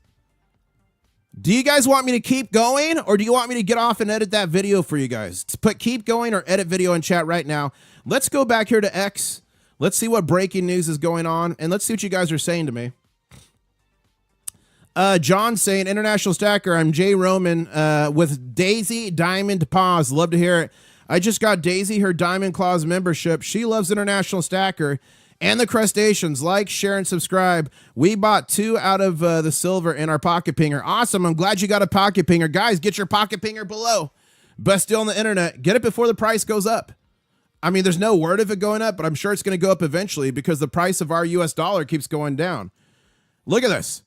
Do you guys want me to keep going, or do you want me to get off and edit that video for you guys? Put keep going or edit video in chat right now. Let's go back here to X. Let's see what breaking news is going on, and let's see what you guys are saying to me. John saying, International Stacker, I'm Jay Roman with Daisy Diamond Paws. Love to hear it. I just got Daisy her Diamond Claws membership. She loves International Stacker and the crustaceans. Like, share, and subscribe. We bought 2 out of the silver in our pocket pinger. Awesome. I'm glad you got a pocket pinger. Guys, get your pocket pinger below. Best deal on the internet. Get it before the price goes up. I mean, there's no word of it going up, but I'm sure it's going to go up eventually because the price of our US dollar keeps going down. Look at this.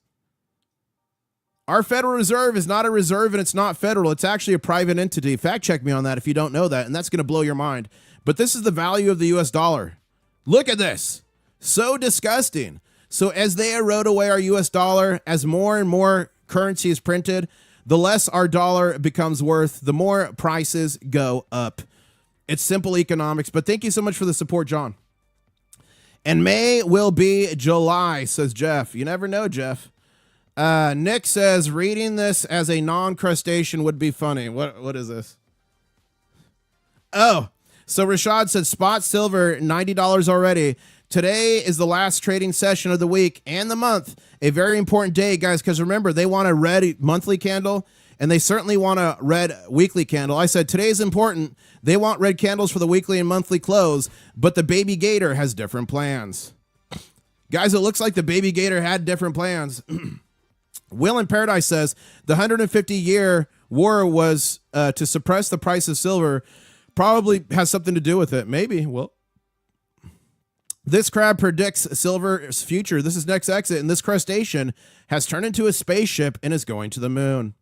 Our Federal Reserve is not a reserve and it's not federal. It's actually a private entity. Fact check me on that if you don't know that, and that's going to blow your mind. But this is the value of the US dollar. Look at this. So disgusting. So as they erode away our US dollar, as more and more currency is printed, the less our dollar becomes worth, the more prices go up. It's simple economics. But thank you so much for the support, John. And May will be July, says Jeff. You never know, Jeff. Nick says, reading this as a non-crustacean would be funny. What is this? Oh, so Rashad said spot silver, $90 already. Today is the last trading session of the week and the month. A very important day, guys, because remember, they want a red monthly candle and they certainly want a red weekly candle. I said today's important. They want red candles for the weekly and monthly close, but the Baby Gator has different plans. Guys, it looks like the Baby Gator had different plans. Will in Paradise says the 150-year war was to suppress the price of silver. Probably has something to do with it. Maybe. Well, this crab predicts silver's future. This is next exit, and this crustacean has turned into a spaceship and is going to the moon.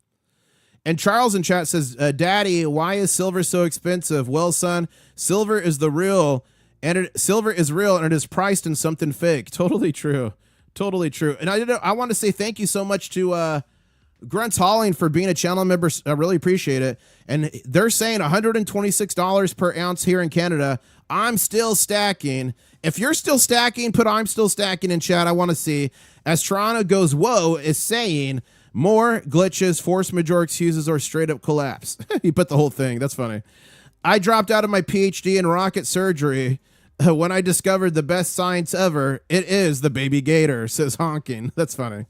And Charles in chat says, Daddy, why is silver so expensive? Well, son, silver is real, and it is priced in something fake. Totally true. Totally true. And I want to say thank you so much to Grunts Hauling for being a channel member. I really appreciate it. And they're saying $126 per ounce here in Canada. I'm still stacking. If you're still stacking, put I'm still stacking in chat. I want to see. As Toronto goes, whoa, is saying more glitches, force majeure excuses, or straight up collapse. He put the whole thing. That's funny. I dropped out of my PhD in rocket surgery when I discovered the best science ever. It is the Baby Gator, says Honking. That's funny.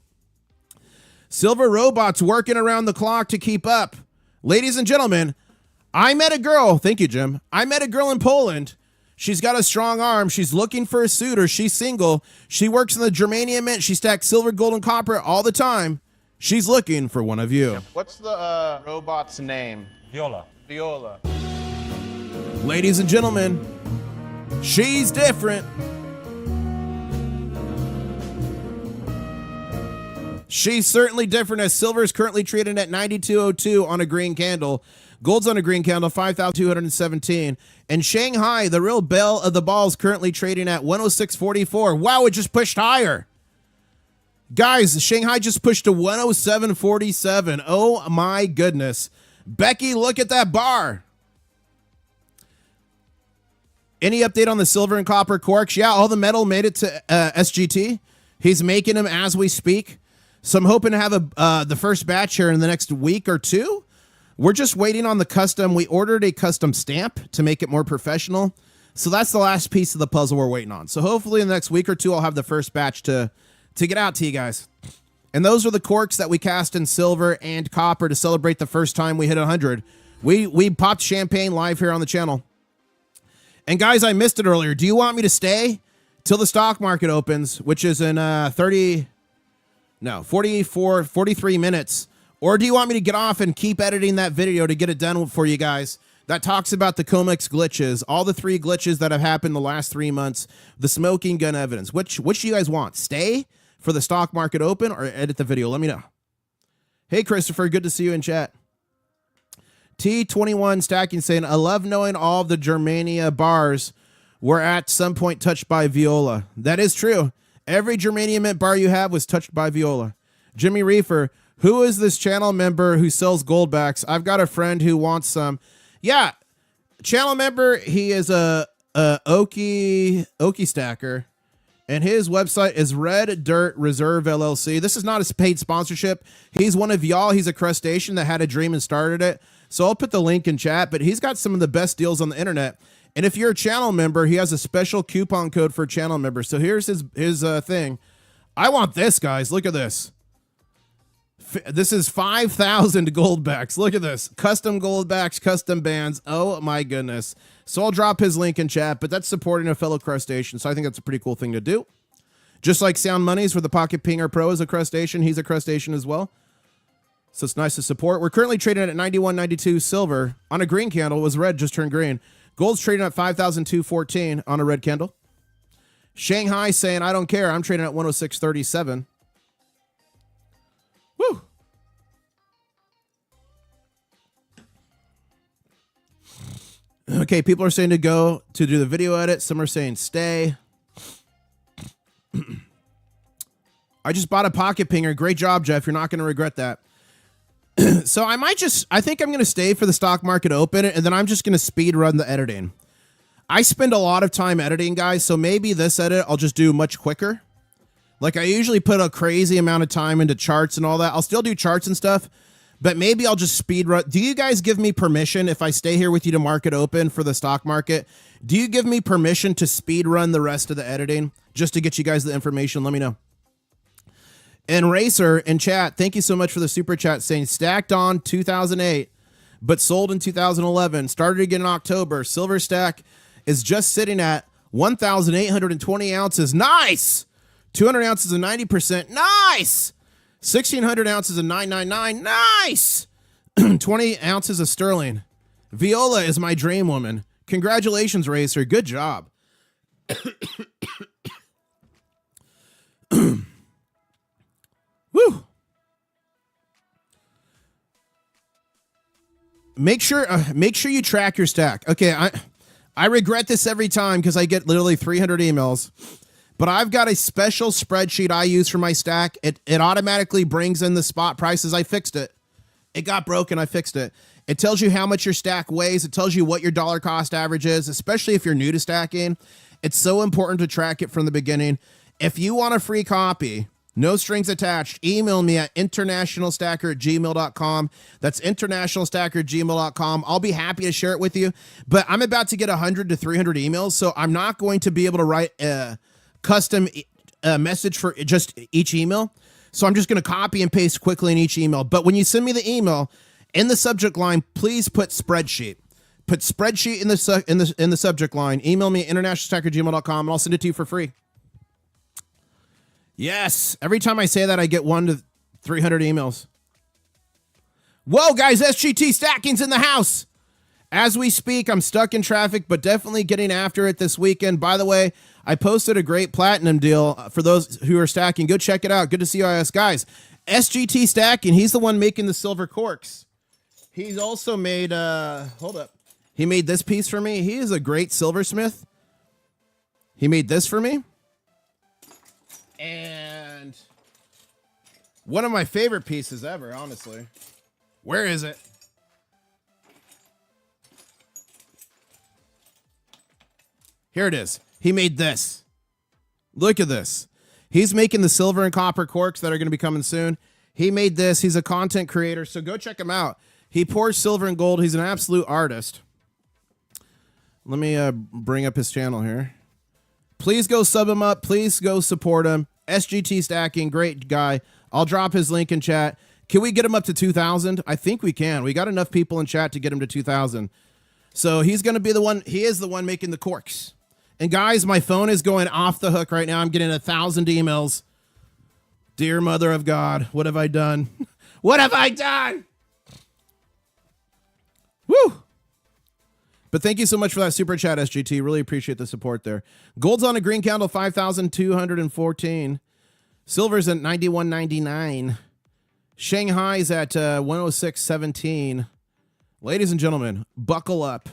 Silver robots working around the clock to keep up. Ladies and gentlemen, I met a girl. Thank you, Jim. I met a girl in Poland. She's got a strong arm. She's looking for a suitor. She's single. She works in the germanium mint. She stacks silver, gold, and copper all the time. She's looking for one of you. What's the robot's name? Viola. Viola. Ladies and gentlemen, she's different. She's certainly different, as silver is currently trading at 92.02 on a green candle. Gold's on a green candle, 5,217. And Shanghai, the real belle of the ball, is currently trading at 106.44. Wow, it just pushed higher. Guys, Shanghai just pushed to 107.47. Oh my goodness. Becky, look at that bar. Any update on the silver and copper corks? Yeah, all the metal made it to SGT. He's making them as we speak. So I'm hoping to have the first batch here in the next week or two. We're just waiting on the custom. We ordered a custom stamp to make it more professional. So that's the last piece of the puzzle we're waiting on. So hopefully in the next week or two, I'll have the first batch to get out to you guys. And those are the corks that we cast in silver and copper to celebrate the first time we hit 100. We popped champagne live here on the channel. And guys, I missed it earlier. Do you want me to stay till the stock market opens, which is in 43 minutes? Or do you want me to get off and keep editing that video to get it done for you guys? That talks about the Comex glitches, all the 3 glitches that have happened the last 3 months, the smoking gun evidence. Which do you guys want? Stay for the stock market open or edit the video? Let me know. Hey, Christopher, good to see you in chat. T21 Stacking saying, I love knowing all of the Germania bars were at some point touched by Viola. That is true. Every Germania mint bar you have was touched by Viola. Jimmy Reefer, who is this channel member who sells goldbacks? I've got a friend who wants some. Yeah, channel member, he is a Okie Stacker, and his website is Red Dirt Reserve LLC. This is not a paid sponsorship. He's one of y'all. He's a crustacean that had a dream and started it. So I'll put the link in chat, but he's got some of the best deals on the internet. And if you're a channel member, he has a special coupon code for channel members. So here's his thing. I want this, guys. Look at this. This is 5,000 goldbacks. Look at this. Custom goldbacks, custom bands. Oh my goodness. So I'll drop his link in chat, but that's supporting a fellow crustacean. So I think that's a pretty cool thing to do. Just like Sound Monies for the Pocket Pinger Pro is a crustacean. He's a crustacean as well. So it's nice to support. We're currently trading at 91.92 silver on a green candle. It was red, just turned green. Gold's trading at 5,214 on a red candle. Shanghai saying, I don't care. I'm trading at 106.37. Woo. Okay, people are saying to go to do the video edit. Some are saying stay. I just bought a pocket pinger. Great job, Jeff. You're not going to regret that. So I think I'm going to stay for the stock market open, and then I'm just going to speed run the editing. I spend a lot of time editing, guys, so maybe this edit I'll just do much quicker. Like, I usually put a crazy amount of time into charts and all that. I'll still do charts and stuff, but maybe I'll just speed run. Do you guys give me permission if I stay here with you to market open for the stock market? Do you give me permission to speed run the rest of the editing just to get you guys the information? Let me know. And Racer in chat, thank you so much for the super chat saying stacked on 2008, but sold in 2011. Started again in October. Silver stack is just sitting at 1,820 ounces. Nice. 200 ounces of 90%. Nice. 1,600 ounces of 999. Nice. 20 ounces of sterling. Viola is my dream woman. Congratulations, Racer. Good job. Woo. Make sure you track your stack. Okay, I regret this every time because I get literally 300 emails, but I've got a special spreadsheet I use for my stack. It automatically brings in the spot prices. I fixed it. It got broken. I fixed it. It tells you how much your stack weighs. It tells you what your dollar cost average is, especially if you're new to stacking. It's so important to track it from the beginning. If you want a free copy, no strings attached, email me at internationalstacker@gmail.com. That's internationalstacker@gmail.com. I'll be happy to share it with you, but I'm about to get 100 to 300 emails, so I'm not going to be able to write a custom message for just each email. So I'm just going to copy and paste quickly in each email. But when you send me the email, in the subject line, please put spreadsheet. Put spreadsheet in the subject line. Email me at internationalstacker@gmail.com, and I'll send it to you for free. Yes. Every time I say that, I get 1 300 emails. Whoa, guys, SGT Stacking's in the house. As we speak, I'm stuck in traffic, but definitely getting after it this weekend. By the way, I posted a great platinum deal for those who are stacking. Go check it out. Good to see you guys. SGT Stacking, he's the one making the silver corks. He's also made, hold up. He made this piece for me. He is a great silversmith. He made this for me. And one of my favorite pieces ever, honestly. Where is it? Here it is. He made this. Look at this. He's making the silver and copper corks that are going to be coming soon. He made this. He's a content creator, so go check him out. He pours silver and gold. He's an absolute artist. Let me bring up his channel here. Please go sub him up. Please go support him. SGT Stacking, great guy. I'll drop his link in chat. Can we get him up to 2,000? I think we can. We got enough people in chat to get him to 2,000. So he's going to be the one. He is the one making the corks. And guys, my phone is going off the hook right now. I'm getting 1,000 emails. Dear Mother of God, what have I done? What have I done? Woo! But thank you so much for that super chat, SGT. Really appreciate the support there. Gold's on a green candle, 5,214. Silver's at 91.99. Shanghai's at 106.17. Ladies and gentlemen, buckle up.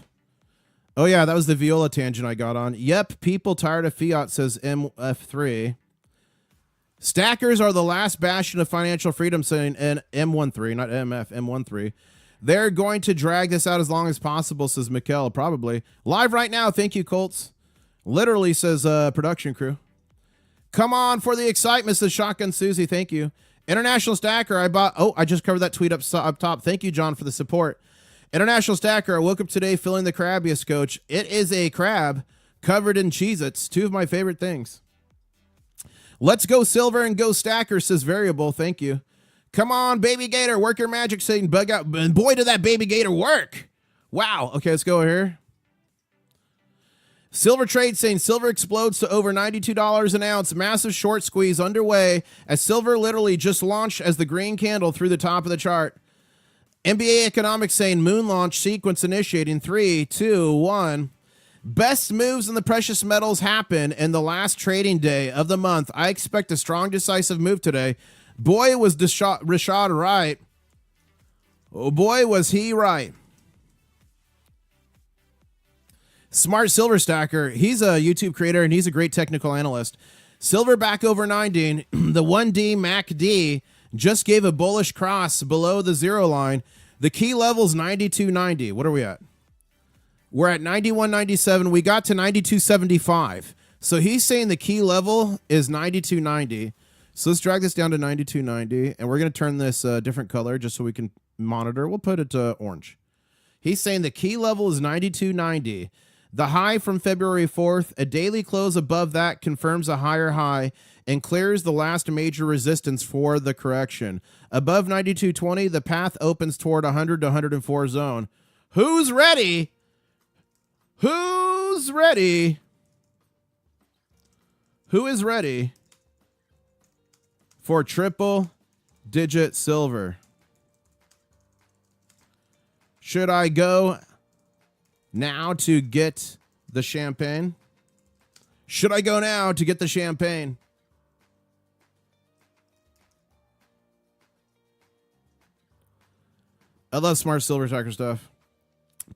Oh, yeah, that was the viola tangent I got on. Yep, people tired of fiat, says MF3. Stackers are the last bastion of financial freedom, saying M13, not MF, M13. They're going to drag this out as long as possible, says Mikkel, probably. Live right now, thank you, Colts. Literally, says production crew. Come on for the excitement, says Shotgun Susie, thank you. International Stacker, I just covered that tweet up top. Thank you, John, for the support. International Stacker, I woke up today feeling the crabbiest, coach. It is a crab covered in Cheez-Its, two of my favorite things. Let's go silver and go stacker, says Variable, thank you. Come on, Baby Gator, work your magic, Satan, bug out. And boy, did that Baby Gator work. Wow, okay, let's go here. Silver trade saying silver explodes to over $92 an ounce. Massive short squeeze underway as silver literally just launched as the green candle through the top of the chart. NBA Economics saying moon launch sequence initiating 3, 2, 1. Best moves in the precious metals happen in the last trading day of the month. I expect a strong, decisive move today. Boy, was Rashad right. Oh, boy, was he right. Smart Silver Stacker. He's a YouTube creator, and he's a great technical analyst. Silver back over 90. The 1D MACD just gave a bullish cross below the zero line. The key level's 92.90. What are we at? We're at 91.97. We got to 92.75. So he's saying the key level is 92.90. So let's drag this down to 92.90. And we're going to turn this different color just so we can monitor. We'll put it to orange. He's saying the key level is 92.90. The high from February 4th, a daily close above that confirms a higher high and clears the last major resistance for the correction. Above 92.20, the path opens toward 100 to 104 zone. Who's ready? Who's ready? Who is ready for triple digit silver? Should I go now to get the champagne? Should I go now to get the champagne? I love smart silver tracker stuff.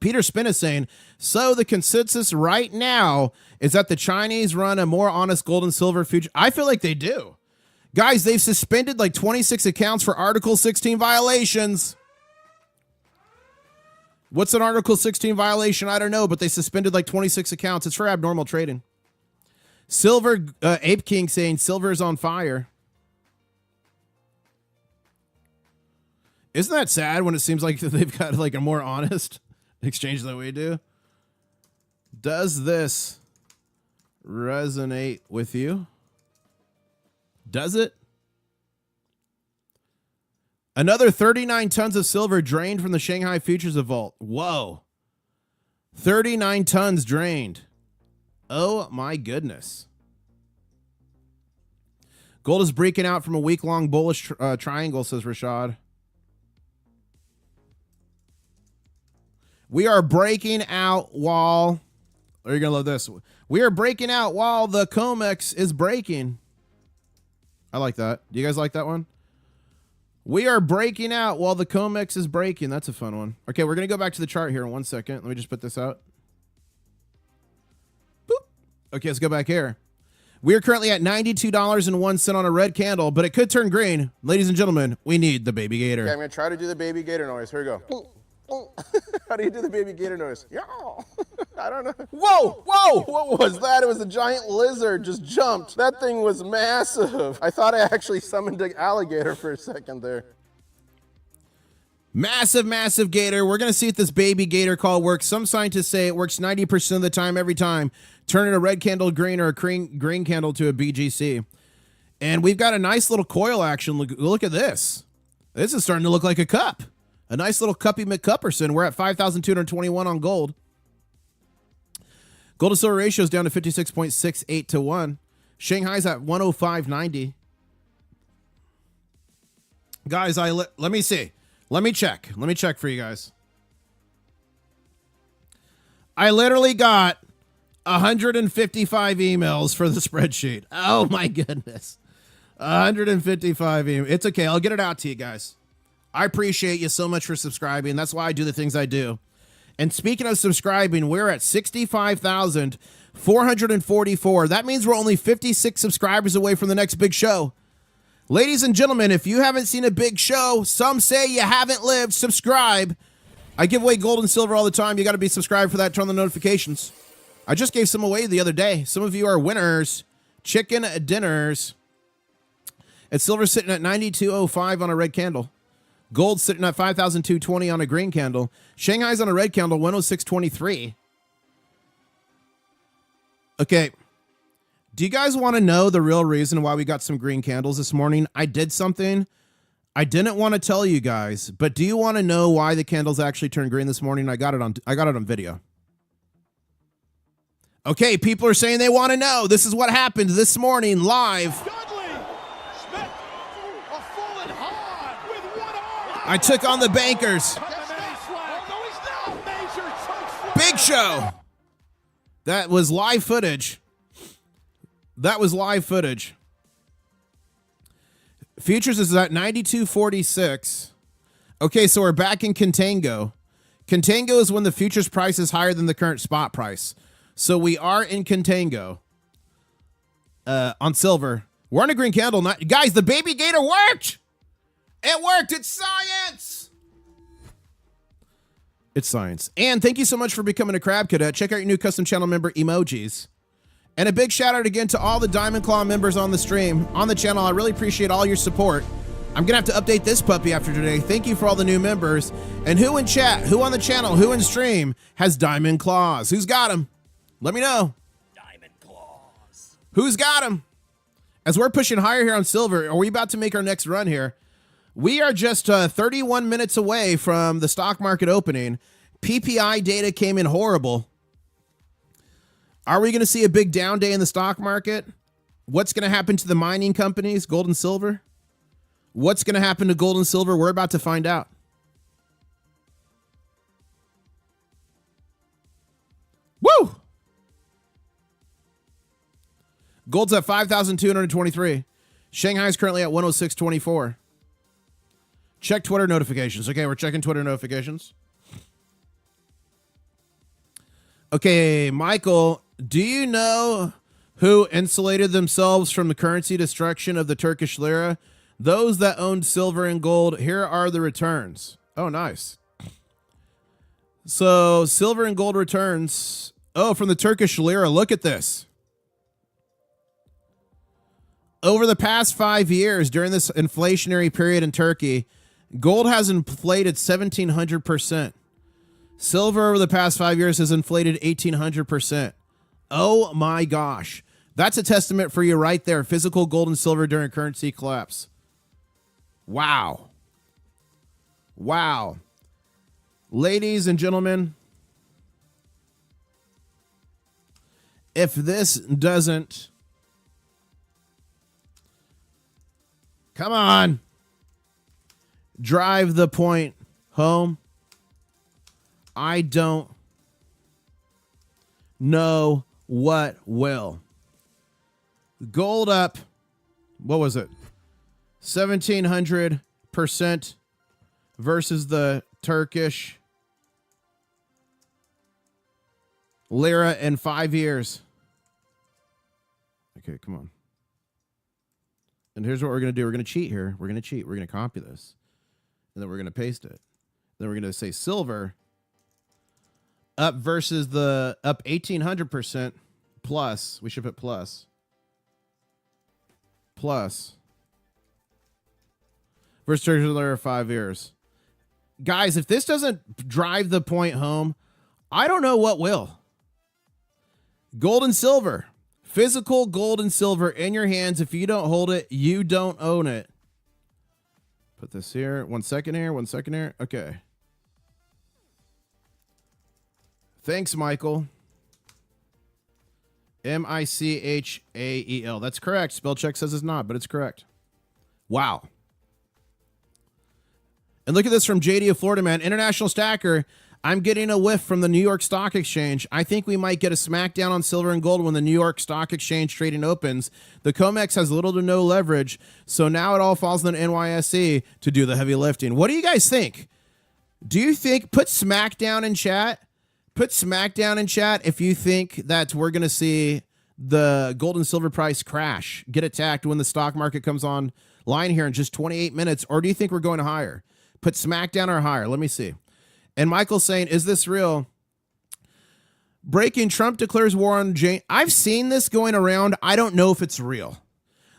Peter Spin is saying, so the consensus right now is that the Chinese run a more honest gold and silver future. I feel like they do. Guys, they've suspended like 26 accounts for Article 16 violations. What's an Article 16 violation? I don't know, but they suspended like 26 accounts. It's for abnormal trading. Silver, Ape King saying silver is on fire. Isn't that sad when it seems like they've got like a more honest exchange than we do? Does this resonate with you? Does it? Another 39 tons of silver drained from the Shanghai Futures Vault. Whoa. 39 tons drained. Oh my goodness. Gold is breaking out from a week-long bullish triangle, says Rashad. We are breaking out while... Oh, you're going to love this. We are breaking out while the Comex is breaking. I like that. Do you guys like that one? We are breaking out while the Comex is breaking. That's a fun one. Okay, we're going to go back to the chart here in 1 second. Let me just put this out. Boop. Okay, let's go back here. We are currently at $92.01 on a red candle, but it could turn green. Ladies and gentlemen, we need the baby gator. Okay, I'm going to try to do the baby gator noise. Here we go. How do you do the baby gator noise? Yeah. I don't know. Whoa, whoa, what was that? It was a giant lizard just jumped. That thing was massive. I thought I actually summoned an alligator for a second there. Massive, massive gator. We're going to see if this baby gator call works. Some scientists say it works 90% of the time, every time, turning a red candle green or a green candle to a BGC. And we've got a nice little coil action. Look at this. This is starting to look like a cup. A nice little Cuppy McCupperson. We're at 5,221 on gold. Gold to silver ratio is down to 56.68 to 1. Shanghai's at 105.90. Guys, let me see. Let me check. Let me check for you guys. I literally got 155 emails for the spreadsheet. Oh my goodness. 155 emails. It's okay. I'll get it out to you guys. I appreciate you so much for subscribing. That's why I do the things I do. And speaking of subscribing, we're at 65,444. That means we're only 56 subscribers away from the next big show. Ladies and gentlemen, if you haven't seen a big show, some say you haven't lived, subscribe. I give away gold and silver all the time. You got to be subscribed for that. Turn on the notifications. I just gave some away the other day. Some of you are winners. Chicken dinners. And silver sitting at 92.05 on a red candle. Gold sitting at 5,220 on a green candle. Shanghai's on a red candle, 106.23. Okay. Do you guys want to know the real reason why we got some green candles this morning? I did something I didn't want to tell you guys, but do you want to know why the candles actually turned green this morning? I got it on video. Okay, people are saying they want to know. This is what happened this morning live. I took on the bankers. Big show. That was live footage. That was live footage. Futures is at 92.46. Okay, so we're back in contango. Contango is when the futures price is higher than the current spot price. So we are in contango on silver. We're on a green candle. Guys, the baby gator worked. It worked. It's science. It's science. And thank you so much for becoming a Crab Cadet. Check out your new custom channel member emojis. And a big shout out again to all the Diamond Claw members on the stream, on the channel. I really appreciate all your support. I'm going to have to update this puppy after today. Thank you for all the new members. And who in chat, who on the channel, who in stream has Diamond Claws? Who's got them? Let me know. Diamond claws. Who's got them? As we're pushing higher here on silver, are we about to make our next run here? We are just 31 minutes away from the stock market opening. PPI data came in horrible. Are we going to see a big down day in the stock market? What's going to happen to the mining companies, gold and silver? What's going to happen to gold and silver? We're about to find out. Woo! Gold's at 5,223. Shanghai's currently at 106.24. Check Twitter notifications. Okay, we're checking Twitter notifications. Okay, Michael, do you know who insulated themselves from the currency destruction of the Turkish lira? Those that owned silver and gold. Here are the returns. Oh, nice. So, silver and gold returns. Oh, from the Turkish lira. Look at this. Over the past 5 years, during this inflationary period in Turkey, gold has inflated 1,700%. Silver over the past 5 years has inflated 1,800%. Oh my gosh. That's a testament for you right there. Physical gold and silver during currency collapse. Wow. Wow. Ladies and gentlemen, if this doesn't Come on. Drive the point home. I don't know what will. Gold up. What was it? 1,700% versus the Turkish lira in 5 years. Okay, come on. And here's what we're going to do. We're going to cheat here. We're going to cheat. We're going to copy this. And then we're going to paste it. Then we're going to say silver up versus the up 1,800% plus. We should put plus. Plus. Versus Turkish lira 5 years. Guys, if this doesn't drive the point home, I don't know what will. Gold and silver. Physical gold and silver in your hands. If you don't hold it, you don't own it. Put this here. 1 second here. 1 second here. Okay. Thanks, Michael. Michael. That's correct. Spell check says it's not, but it's correct. Wow. And look at this from JD of Florida, man. International Stacker. I'm getting a whiff from the New York Stock Exchange. I think we might get a smackdown on silver and gold when the New York Stock Exchange trading opens. The Comex has little to no leverage, so now it all falls on the NYSE to do the heavy lifting. What do you guys think? Do you think, put smackdown in chat. Put smackdown in chat if you think that we're going to see the gold and silver price crash, get attacked when the stock market comes online here in just 28 minutes, or do you think we're going higher? Put smackdown or higher. Let me see. And Michael's saying, is this real? Breaking, Trump declares war on Jane. I've seen this going around. I don't know if it's real.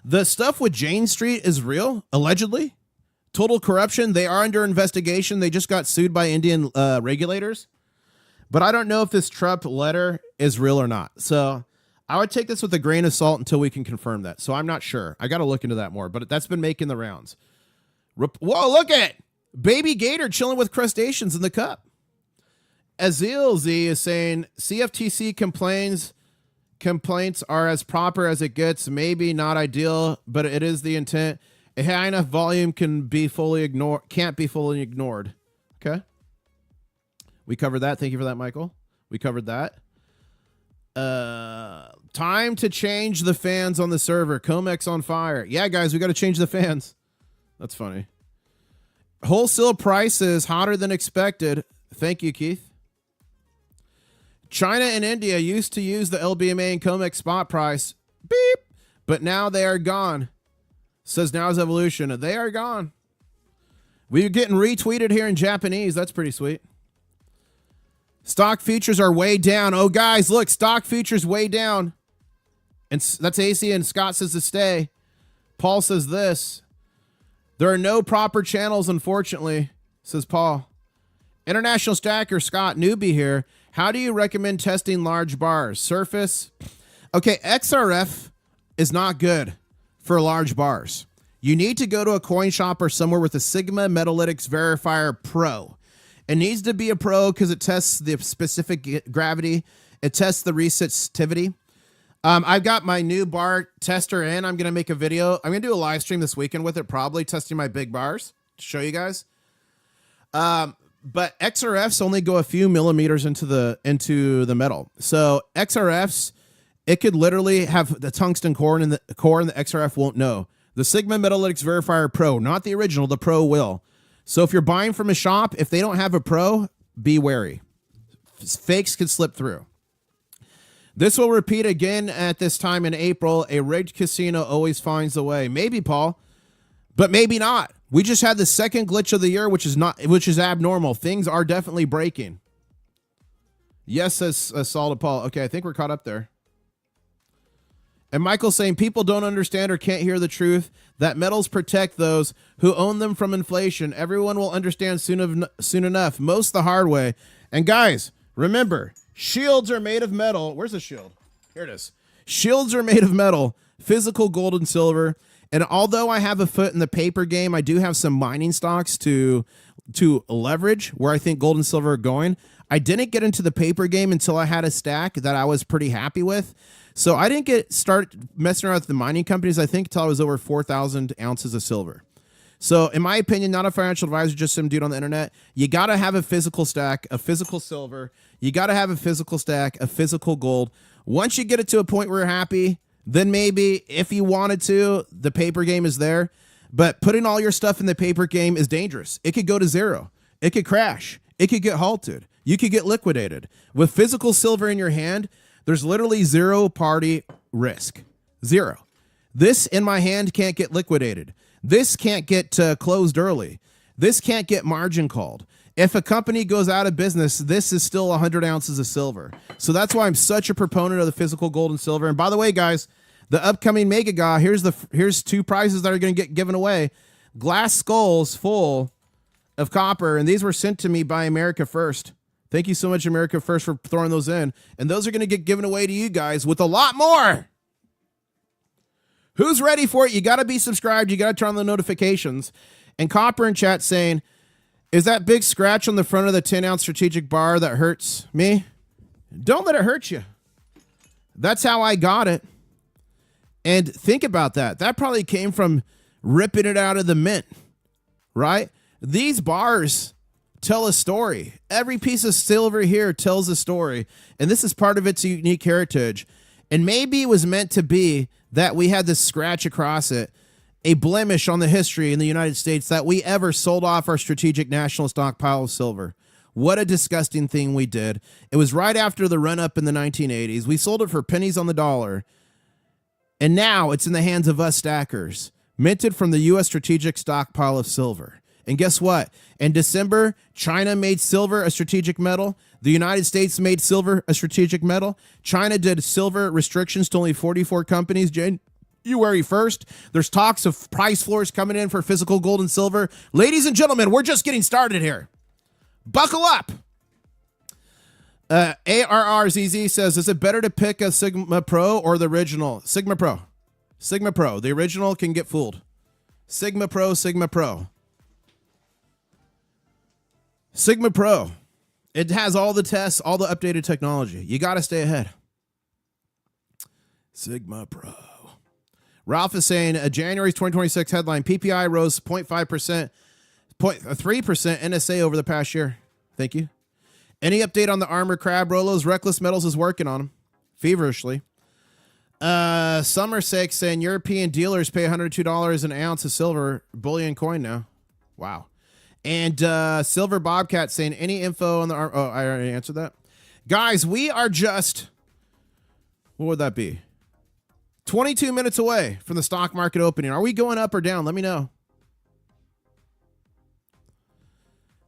The stuff with Jane Street is real, allegedly. Total corruption. They are under investigation. They just got sued by Indian regulators. But I don't know if this Trump letter is real or not. So I would take this with a grain of salt until we can confirm that. So I'm not sure. I got to look into that more. But that's been making the rounds. Whoa, look at it. Baby gator chilling with crustaceans in the cup. Azil Z is saying CFTC complaints are as proper as it gets. Maybe not ideal, but it is the intent. A high enough volume can't be fully ignored. Okay. We covered that. Thank you for that, Michael. We covered that. Time to change the fans on the server. Comex on fire. Yeah, guys, we got to change the fans. That's funny. Wholesale prices hotter than expected. Thank you, Keith. China and India used to use the LBMA and Comex spot price. Beep. But now they are gone. Says Now's Evolution. They are gone. We're getting retweeted here in Japanese. That's pretty sweet. Stock futures are way down. Oh, guys, look. Stock futures way down. And that's AC, and Scott says to stay. Paul says this. There are no proper channels, unfortunately, says Paul. International Stacker, Scott, newbie here. How do you recommend testing large bars? Surface? Okay, XRF is not good for large bars. You need to go to a coin shop or somewhere with a Sigma Metalytics Verifier Pro. It needs to be a Pro because it tests the specific gravity. It tests the resistivity. I've got my new bar tester in. I'm going to make a video. I'm going to do a live stream this weekend with it, probably testing my big bars to show you guys. But XRFs only go a few millimeters into the metal. So XRFs, it could literally have the tungsten core and the XRF won't know. The Sigma Metalytics Verifier Pro, not the original, the Pro will. So if you're buying from a shop, if they don't have a Pro, be wary. Fakes could slip through. This will repeat again at this time in April. A rigged casino always finds a way. Maybe, Paul, but maybe not. We just had the second glitch of the year, which is abnormal. Things are definitely breaking. Yes, says Saul to Paul. Okay, I think we're caught up there. And Michael's saying people don't understand or can't hear the truth that metals protect those who own them from inflation. Everyone will understand soon enough, most the hard way. And guys, remember, shields are made of metal. Where's the shield? Here it is. Shields are made of metal, physical gold and silver. And although I have a foot in the paper game, I do have some mining stocks to leverage where I think gold and silver are going. I didn't get into the paper game until I had a stack that I was pretty happy with. So I didn't start messing around with the mining companies, I think, until I was over 4,000 ounces of silver. So in my opinion, not a financial advisor, just some dude on the internet, you got to have a physical stack, a physical silver. You got to have a physical stack, a physical gold. Once you get it to a point where you're happy, then maybe if you wanted to, the paper game is there. But putting all your stuff in the paper game is dangerous. It could go to zero. It could crash. It could get halted. You could get liquidated. With physical silver in your hand, there's literally zero party risk. Zero. This in my hand can't get liquidated. This can't get closed early. This can't get margin called. If a company goes out of business, this is still 100 ounces of silver. So that's why I'm such a proponent of the physical gold and silver. And by the way, guys, the upcoming Mega Gaw, here's two prizes that are going to get given away. Glass skulls full of copper, and these were sent to me by America First. Thank you so much, America First, for throwing those in. And those are going to get given away to you guys with a lot more. Who's ready for it? You got to be subscribed. You got to turn on the notifications. And Copper in chat saying, is that big scratch on the front of the 10-ounce strategic bar that hurts me? Don't let it hurt you. That's how I got it. And think about that. That probably came from ripping it out of the mint, right? These bars tell a story. Every piece of silver here tells a story. And this is part of its unique heritage. And maybe it was meant to be that we had this scratch across it, a blemish on the history in the United States that we ever sold off our strategic national stockpile of silver. What a disgusting thing we did. It was right after the run-up in the 1980s. We sold it for pennies on the dollar. And now it's in the hands of us stackers, minted from the U.S. strategic stockpile of silver. And guess what? In December, China made silver a strategic metal. The United States made silver a strategic metal. China did silver restrictions to only 44 companies. January 1st. There's talks of price floors coming in for physical gold and silver. Ladies and gentlemen, we're just getting started here. Buckle up. ARRZZ says, is it better to pick a Sigma Pro or the original? Sigma Pro. Sigma Pro. The original can get fooled. Sigma Pro, Sigma Pro. Sigma Pro. It has all the tests, all the updated technology. You got to stay ahead. Sigma Pro. Ralph is saying a January 2026 headline, PPI rose 0.5%, 0.3% NSA over the past year. Thank you. Any update on the armored crab Rolos? Reckless Metals is working on them feverishly. Summersake saying European dealers pay $102 an ounce of silver bullion coin now. Wow. And Silver Bobcat saying any info on the oh, I already answered that. Guys, we are just, what would that be? 22 minutes away from the stock market opening. Are we going up or down? Let me know.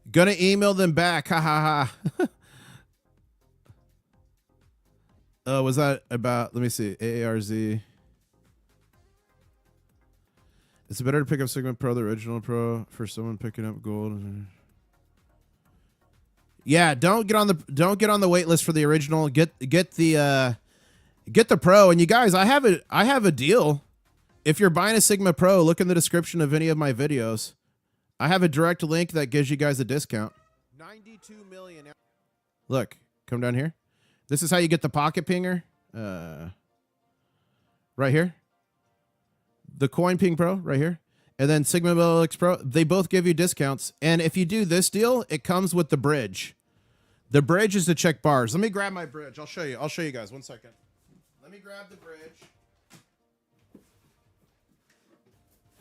Gonna email them back. Ha ha ha. Was that about, let me see, AARZ. It's better to pick up Sigma Pro, the original Pro, for someone picking up gold. Yeah, don't get on the wait list for the original. Get the Pro. And you guys, I have a deal. If you're buying a Sigma Pro, look in the description of any of my videos. I have a direct link that gives you guys a discount. 92 million. Look, come down here. This is how you get the pocket pinger. Right here. The Coin Ping Pro right here. And then Sigma X Pro. They both give you discounts. And if you do this deal, it comes with the bridge. The bridge is to check bars. Let me grab my bridge. I'll show you. I'll show you guys. 1 second. Let me grab the bridge.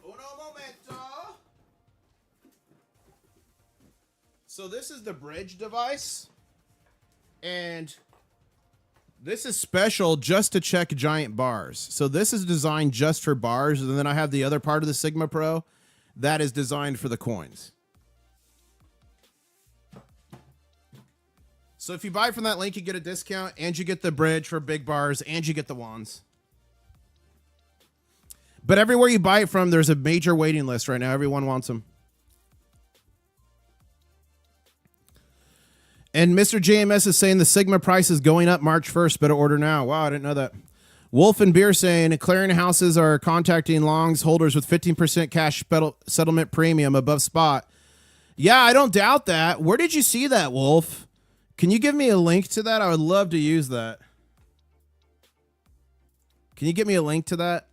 Uno momento. So this is the bridge device. And this is special just to check giant bars. So this is designed just for bars. And then I have the other part of the Sigma Pro that is designed for the coins. So if you buy from that link, you get a discount and you get the bridge for big bars and you get the wands. But everywhere you buy it from, there's a major waiting list right now. Everyone wants them. And Mr. JMS is saying the Sigma price is going up March 1st. Better order now. Wow, I didn't know that. Wolf and Beer saying clearinghouses are contacting longs holders with 15% cash settlement premium above spot. Yeah, I don't doubt that. Where did you see that, Wolf? Can you give me a link to that? I would love to use that. Can you give me a link to that?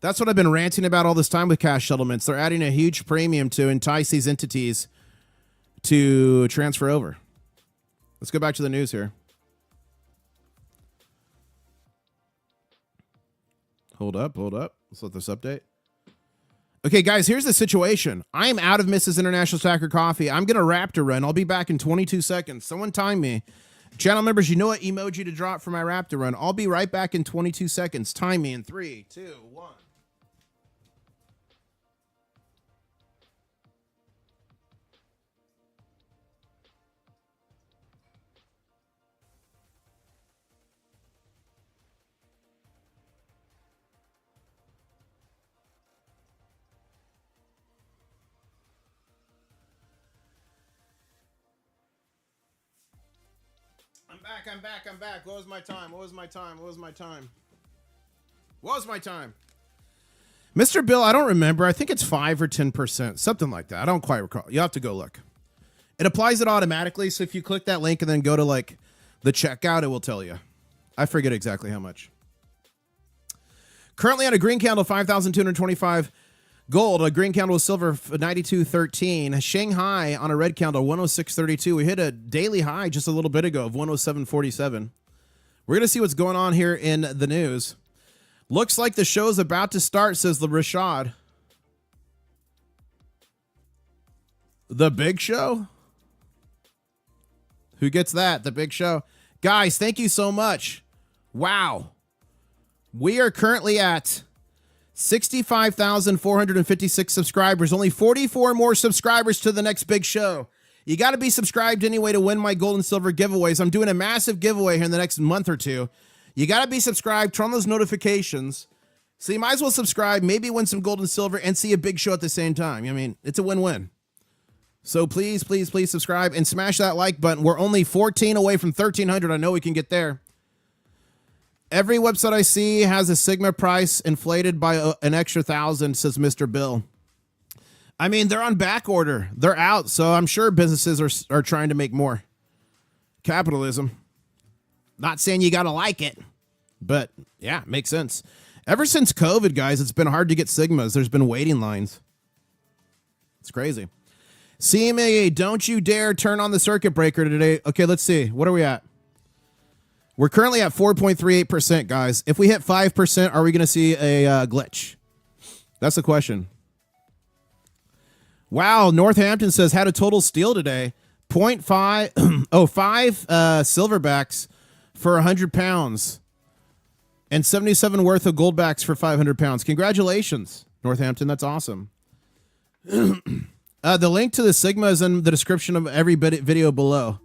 That's what I've been ranting about all this time with cash settlements. They're adding a huge premium to entice these entities to transfer over. Let's go back to the news here. Hold up. Let's let this update. Okay, guys, here's the situation. I'm out of Mrs. International Stacker Coffee. I'm going to Raptor run. I'll be back in 22 seconds. Someone time me. Channel members, you know what emoji to drop for my Raptor run. I'll be right back in 22 seconds. Time me in 3, 2, 1. I'm back. What was my time? Mr. Bill, I don't remember. I think it's 5 or 10%, something like that. I don't quite recall. You have to go look. It applies it automatically, so if you click that link and then go to like the checkout, it will tell you. I forget exactly how much. Currently on a green candle, 5,225 gold. A green candle with silver, 92.13. Shanghai on a red candle, 106.32. We hit a daily high just a little bit ago of 107.47. We're going to see what's going on here in the news. Looks like the show's about to start, says the Rashad. The Big Show? Who gets that? The Big Show? Guys, thank you so much. Wow. We are currently at 65,456 subscribers. Only 44 more subscribers to the next big show. You got to be subscribed anyway to win my gold and silver giveaways. I'm doing a massive giveaway here in the next month or two. You got to be subscribed, turn on those notifications. So you might as well subscribe, maybe win some gold and silver, and see a big show at the same time. I mean, it's a win-win. So please, please, please subscribe and smash that like button. We're only 14 away from 1,300. I know we can get there. Every website I see has a Sigma price inflated by an extra 1,000, says Mr. Bill. I mean, they're on back order. They're out, so I'm sure businesses are trying to make more. Capitalism. Not saying you got to like it, but yeah, makes sense. Ever since COVID, guys, it's been hard to get Sigmas. There's been waiting lines. It's crazy. CMA, don't you dare turn on the circuit breaker today. Okay, let's see. What are we at? We're currently at 4.38%, guys. If we hit 5%, are we going to see a glitch? That's the question. Wow, Northampton says had a total steal today. 5 silverbacks for 100 pounds and 77 worth of goldbacks for 500 pounds. Congratulations, Northampton. That's awesome. The link to the Sigma is in the description of every video below.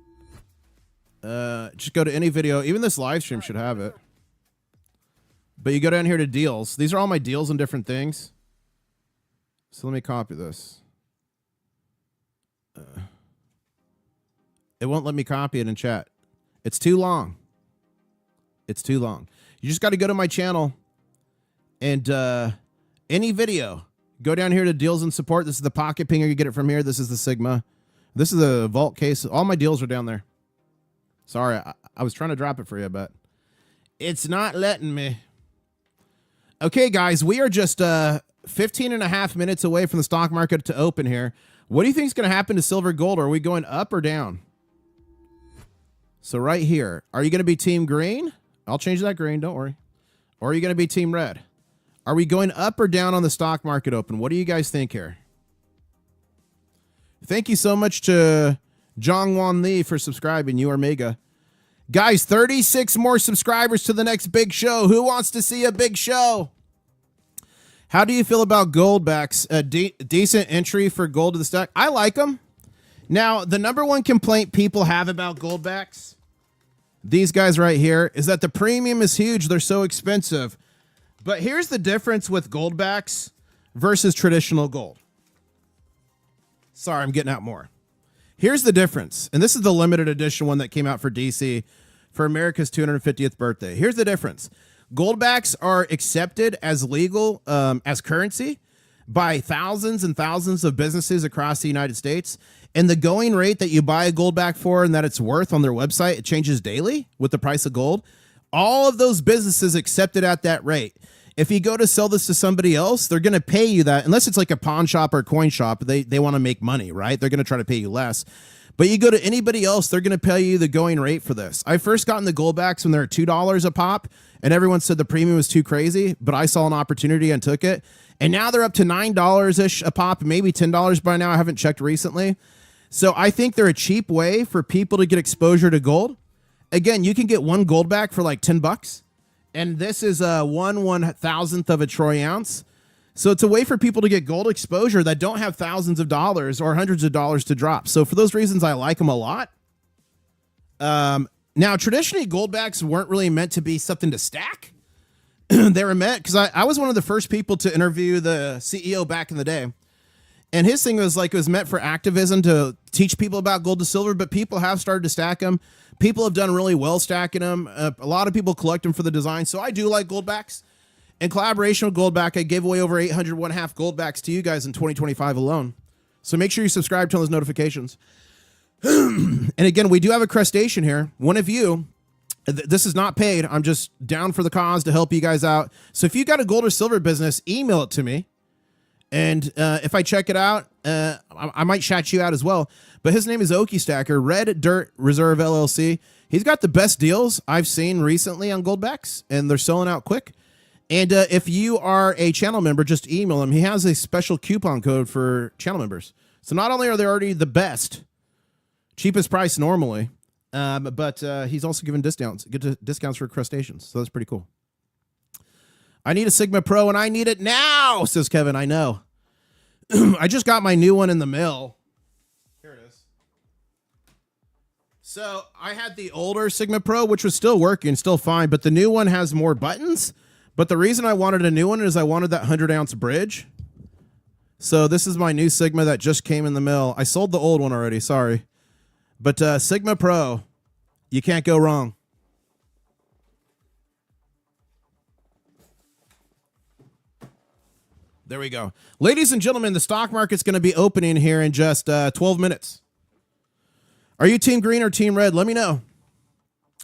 Just go to any video. Even this live stream should have it. But you go down here to deals. These are all my deals and different things. So let me copy this. It won't let me copy it in chat. It's too long. It's too long. You just got to go to my channel and any video. Go down here to deals and support. This is the pocket pinger. You get it from here. This is the Sigma. This is a vault case. All my deals are down there. Sorry, I was trying to drop it for you, but it's not letting me. Okay, guys, we are just 15 and a half minutes away from the stock market to open here. What do you think is going to happen to silver gold? Are we going up or down? So right here, are you going to be team green? I'll change that green, don't worry. Or are you going to be team red? Are we going up or down on the stock market open? What do you guys think here? Thank you so much to Jong Wan Lee for subscribing. You are mega. Guys, 36 more subscribers to the next big show. Who wants to see a big show? How do you feel about goldbacks? A decent entry for gold to the stack? I like them. Now, the number one complaint people have about goldbacks, these guys right here, is that the premium is huge. They're so expensive. But here's the difference with goldbacks versus traditional gold. Sorry, I'm getting out more. Here's the difference. And this is the limited edition one that came out for DC for America's 250th birthday. Here's the difference. Goldbacks are accepted as legal as currency by thousands and thousands of businesses across the United States. And the going rate that you buy a goldback for and that it's worth on their website, it changes daily with the price of gold. All of those businesses accept it at that rate. If you go to sell this to somebody else, they're going to pay you that, unless it's like a pawn shop or a coin shop. They want to make money, right? They're going to try to pay you less. But you go to anybody else, they're going to pay you the going rate for this. I first got in the goldbacks when they're at $2 a pop, and everyone said the premium was too crazy, but I saw an opportunity and took it. And now they're up to $9-ish a pop, maybe $10 by now. I haven't checked recently. So I think they're a cheap way for people to get exposure to gold. Again, you can get one goldback for like $10. And this is a 1/1000th of a troy ounce. So it's a way for people to get gold exposure that don't have thousands of dollars or hundreds of dollars to drop. So for those reasons, I like them a lot. Now, traditionally, goldbacks weren't really meant to be something to stack. They were meant, because I was one of the first people to interview the CEO back in the day. And his thing was like, it was meant for activism to teach people about gold to silver, but people have started to stack them. People have done really well stacking them. A lot of people collect them for the design. So I do like goldbacks. In collaboration with Goldback, I gave away over 800 1/2 goldbacks to you guys in 2025 alone. So make sure you subscribe to those notifications. And again, we do have a crustacean here. One of you, this is not paid. I'm just down for the cause to help you guys out. So if you got a gold or silver business, email it to me. And if I check it out, I might shout you out as well. But his name is Intl-Stacker, Red Dirt Reserve LLC. He's got the best deals I've seen recently on goldbacks, and they're selling out quick. And if you are a channel member, just email him. He has a special coupon code for channel members. So not only are they already the best, cheapest price normally, but he's also giving discounts for crustaceans. So that's pretty cool. I need a Sigma Pro, and I need it now, says Kevin. I know. I just got my new one in the mail. Here it is. So I had the older Sigma Pro, which was still working, still fine, but the new one has more buttons. But the reason I wanted a new one is I wanted that 100-ounce bridge. So this is my new Sigma that just came in the mail. I sold the old one already, sorry. But Sigma Pro, you can't go wrong. There we go. Ladies and gentlemen, the stock market's going to be opening here in just 12 minutes. Are you team green or team red? Let me know.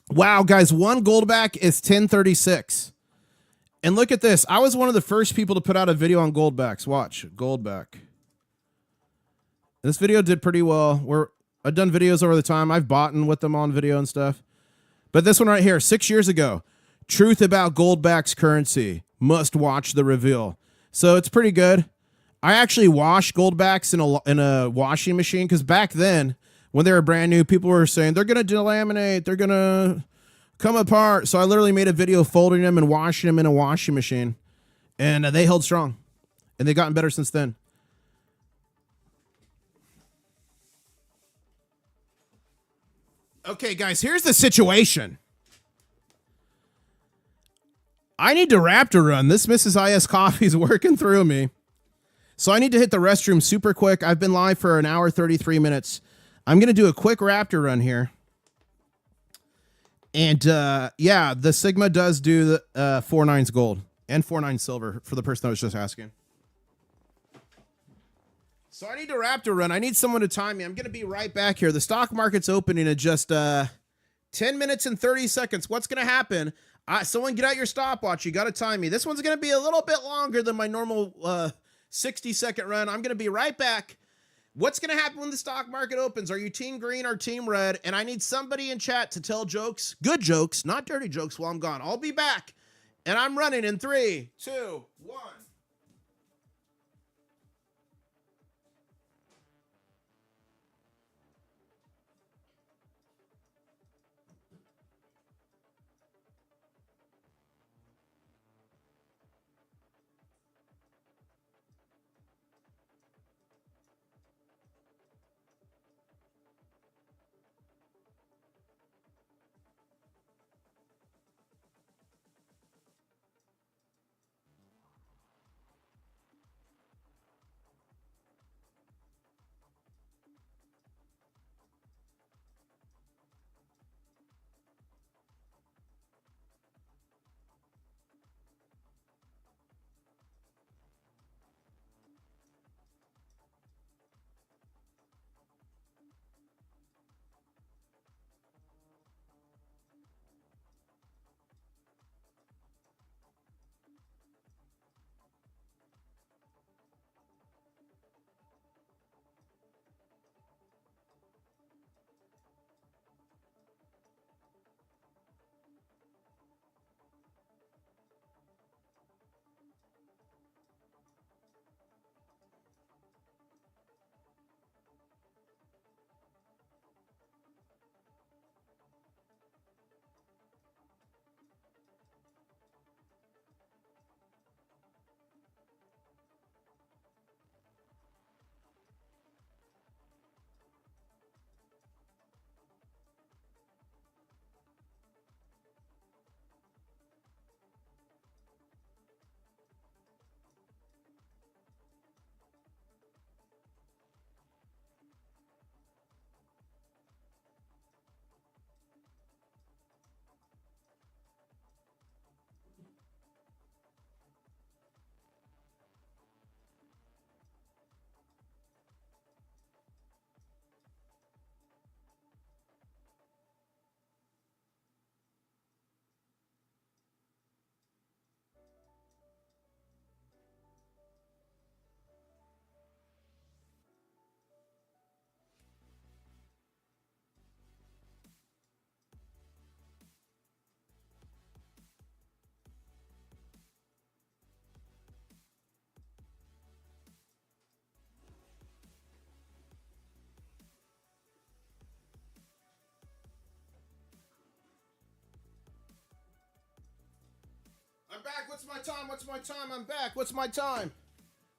Wow, guys, one goldback is 1036. And look at this. I was one of the first people to put out a video on goldbacks. Watch, goldback. This video did pretty well. I've done videos over the time. I've bought with them on video and stuff. But this one right here, 6 years ago. Truth about goldbacks currency. Must watch the reveal. So it's pretty good. I actually wash goldbacks in a washing machine, because back then, when they were brand new, people were saying they're going to delaminate, they're going to come apart. So I literally made a video folding them and washing them in a washing machine, and they held strong, and they've gotten better since then. Okay, guys, here's the situation. I need to Raptor run. This Mrs. IS coffee is working through me. So I need to hit the restroom super quick. I've been live for an hour, 33 minutes. I'm going to do a quick Raptor run here. And yeah, the Sigma does do the 4.9s gold and 4.9 silver for the person that was just asking. So I need to Raptor run. I need someone to time me. I'm going to be right back here. The stock market's opening in just 10 minutes and 30 seconds. What's going to happen? Someone get out your stopwatch. You got to time me. This one's going to be a little bit longer than my normal 60-second run. I'm going to be right back. What's going to happen when the stock market opens? Are you team green or team red? And I need somebody in chat to tell jokes, good jokes, not dirty jokes while I'm gone. I'll be back. And I'm running in 3, 2, 1. I'm back. What's my time? What's my time? I'm back. What's my time?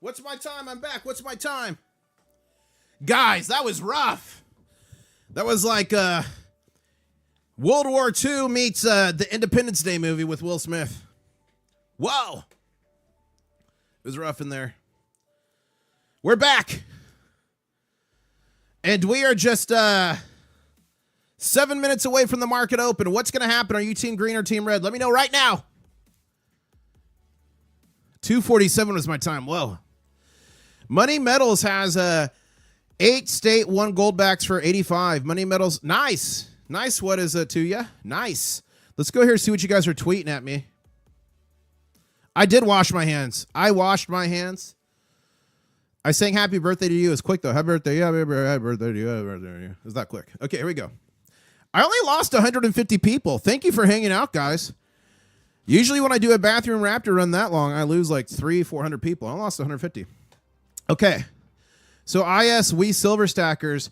What's my time? I'm back. What's my time? Guys, that was rough. That was like World War II meets the Independence Day movie with Will Smith. Whoa. It was rough in there. We're back. And we are just 7 minutes away from the market open. What's going to happen? Are you team green or team red? Let me know right now. 2:47 was my time. Whoa. Money Metals has 8 state, 1 gold backs for 85. Money Metals, nice. Nice. What is it to you? Nice. Let's go here and see what you guys are tweeting at me. I did wash my hands. I washed my hands. I sang happy birthday to you. It's quick, though. Happy birthday. Yeah, happy birthday to you. Happy birthday to you. It's that quick. Okay, here we go. I only lost 150 people. Thank you for hanging out, guys. Usually when I do a bathroom raptor run that long, I lose like 300-400 people. I lost 150. Okay. So we silver stackers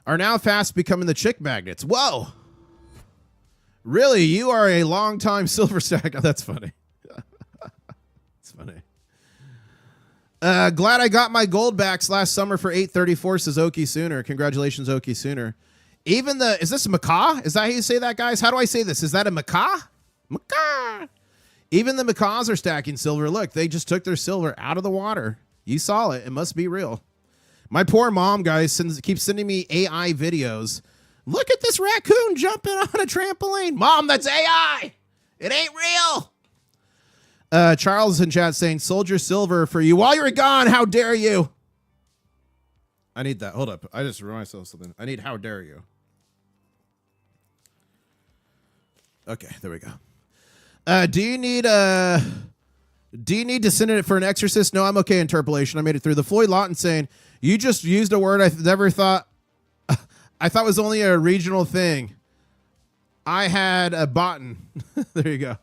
are now fast becoming the chick magnets. Whoa. Really? You are a long-time silver stacker. That's funny. It's funny. Glad I got my gold backs last summer for 834, says Okie Sooner. Congratulations, Okie Sooner. Even is this a macaw? Is that how you say that, guys? How do I say this? Is that a macaw? Macaw. Even the macaws are stacking silver. Look, they just took their silver out of the water. You saw it. It must be real. My poor mom, guys, keeps sending me AI videos. Look at this raccoon jumping on a trampoline. Mom, that's AI. It ain't real. Charles in chat saying, soldier silver for you while you're gone. How dare you? I need that. Hold up. I just reminded myself something. I need how dare you. Okay, there we go. Do you need to send it for an exorcist? No, I'm okay. Interpolation. I made it through. The Floyd Lawton saying, you just used a word I never thought I thought was only a regional thing. I had a botan. There you go.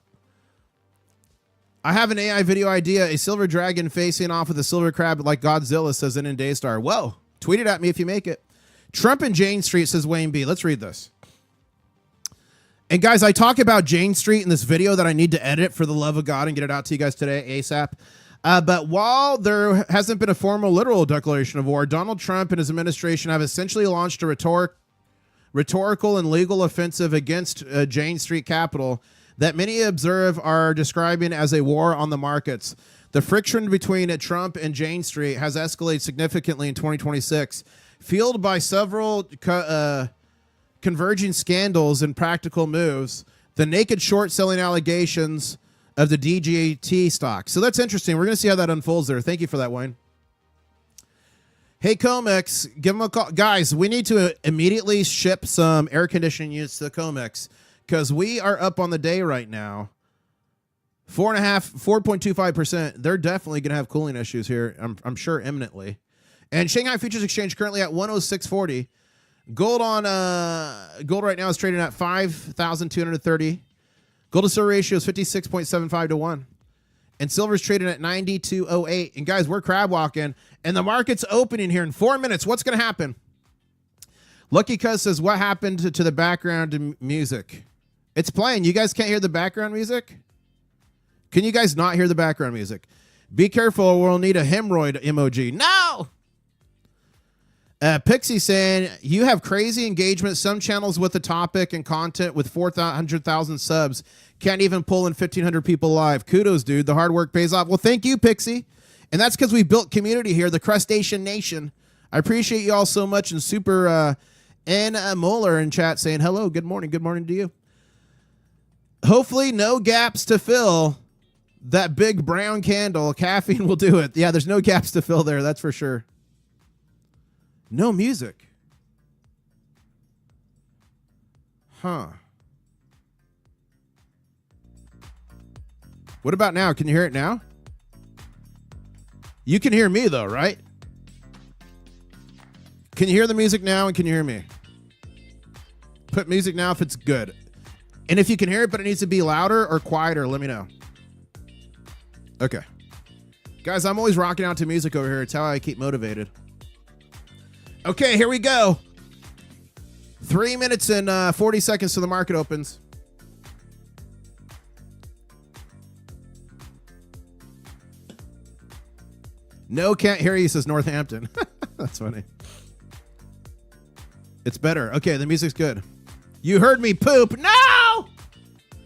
I have an AI video idea. A silver dragon facing off with a silver crab like Godzilla, says in Daystar. Whoa. Tweet it at me if you make it. Trump and Jane Street, says Wayne B. Let's read this. And guys, I talk about Jane Street in this video that I need to edit for the love of God and get it out to you guys today ASAP. But while there hasn't been a formal literal declaration of war, Donald Trump and his administration have essentially launched a rhetorical and legal offensive against Jane Street Capitol that many observe are describing as a war on the markets. The friction between Trump and Jane Street has escalated significantly in 2026, fueled by several converging scandals and practical moves, the naked short-selling allegations of the DGT stock. So that's interesting. We're going to see how that unfolds there. Thank you for that, Wayne. Hey, Comex, give them a call. Guys, we need to immediately ship some air conditioning units to the Comex because we are up on the day right now. 4.25%. They're definitely going to have cooling issues here, I'm sure, imminently. And Shanghai Futures Exchange currently at 106.40. Gold right now is trading at 5,230. Gold to silver ratio is 56.75 to 1. And silver's trading at 92.08. And guys, we're crab walking. And the market's opening here in 4 minutes. What's going to happen? Lucky Cuz says, what happened to the background music? It's playing. You guys can't hear the background music? Can you guys not hear the background music? Be careful or we'll need a hemorrhoid emoji. No! Pixie saying, you have crazy engagement. Some channels with the topic and content with 400,000 subs can't even pull in 1,500 people live. Kudos, dude. The hard work pays off. Well, thank you, Pixie. And that's because we built community here, the Crustacean Nation. I appreciate you all so much. And Super N. Moeller in chat saying, hello, good morning. Good morning to you. Hopefully no gaps to fill. That big brown candle. Caffeine will do it. Yeah, there's no gaps to fill there. That's for sure. No music. Huh. What about now? Can you hear it now? You can hear me though, right? Can you hear the music now and can you hear me? Put music now if it's good. And if you can hear it but it needs to be louder or quieter, let me know. Okay. Guys, I'm always rocking out to music over here. It's how I keep motivated. Okay, here we go. 3 minutes and 40 seconds till the market opens. No, can't hear you, says Northampton. That's funny. It's better. Okay, the music's good. You heard me poop. No!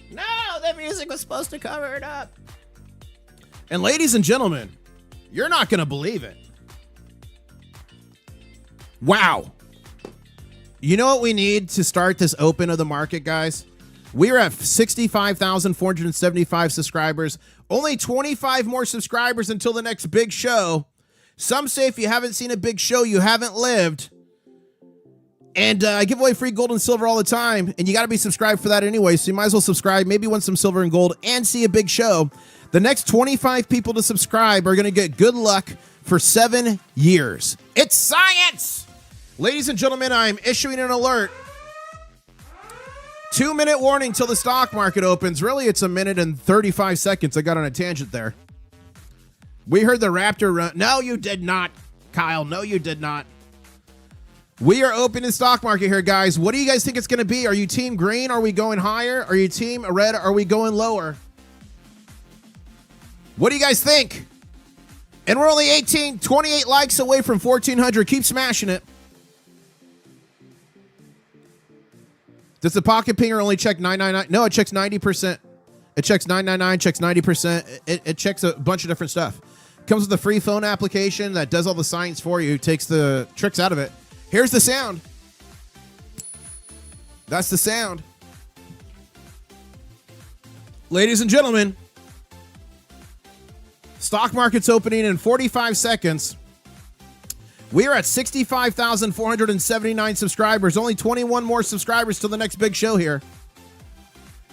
No, the music was supposed to cover it up. And ladies and gentlemen, you're not going to believe it. Wow. You know what we need to start this open of the market, guys? We are at 65,475 subscribers. Only 25 more subscribers until the next big show. Some say if you haven't seen a big show, you haven't lived. And I give away free gold and silver all the time. And you got to be subscribed for that anyway. So you might as well subscribe. Maybe win some silver and gold and see a big show. The next 25 people to subscribe are going to get good luck for 7 years. It's science! Ladies and gentlemen, I'm issuing an alert. 2-minute warning till the stock market opens. Really, it's a minute and 35 seconds. I got on a tangent there. We heard the Raptor run. No, you did not, Kyle. No, you did not. We are opening stock market here, guys. What do you guys think it's going to be? Are you team green? Are we going higher? Are you team red? Are we going lower? What do you guys think? And we're only 28 likes away from 1,400. Keep smashing it. Does the pocket pinger only check 999? No, it checks 90%. It checks 999, checks 90%. It checks a bunch of different stuff. Comes with a free phone application that does all the science for you, takes the tricks out of it. Here's the sound. That's the sound. Ladies and gentlemen, stock market's opening in 45 seconds. We are at 65,479 subscribers. Only 21 more subscribers till the next big show here.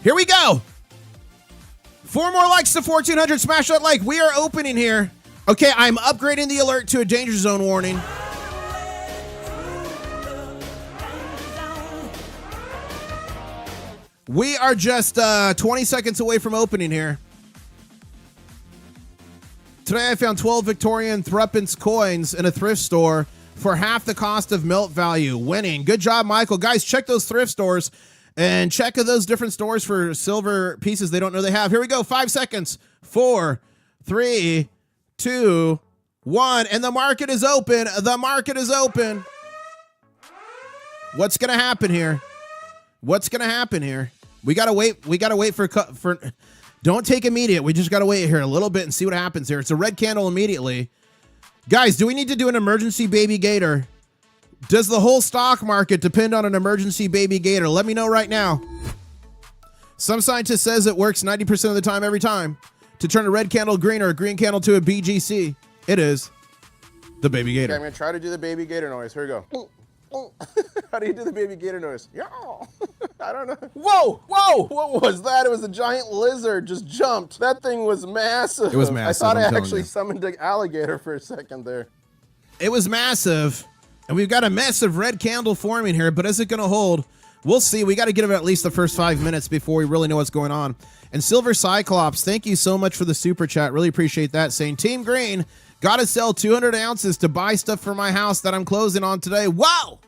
Here we go. 4 more likes to 1,400. Smash that like. We are opening here. Okay, I'm upgrading the alert to a danger zone warning. We are just 20 seconds away from opening here. Today I found 12 Victorian threepence coins in a thrift store for half the cost of melt value. Winning. Good job, Michael. Guys, check those thrift stores and check those different stores for silver pieces they don't know they have. Here we go. 5 seconds. 4, 3, 2, 1. And the market is open. The market is open. What's going to happen here? What's going to happen here? We got to wait. We got to wait for don't take immediate. We just got to wait here a little bit and see what happens here. It's a red candle immediately. Guys, do we need to do an emergency baby gator? Does the whole stock market depend on an emergency baby gator? Let me know right now. Some scientist says it works 90% of the time every time to turn a red candle green or a green candle to a BGC. It is the baby gator. Okay, I'm going to try to do the baby gator noise. Here we go. How do you do the baby gator noise? Yeah. I don't know. Whoa, whoa, what was that? It was a giant lizard just jumped. That thing was massive. It was massive. I thought I actually summoned an alligator for a second there. It was massive. And we've got a massive red candle forming here, but is it going to hold? We'll see. We got to give it at least the first 5 minutes before we really know what's going on. And Silver Cyclops, thank you so much for the super chat. Really appreciate that. Saying, Team Green, got to sell 200 ounces to buy stuff for my house that I'm closing on today. Wow!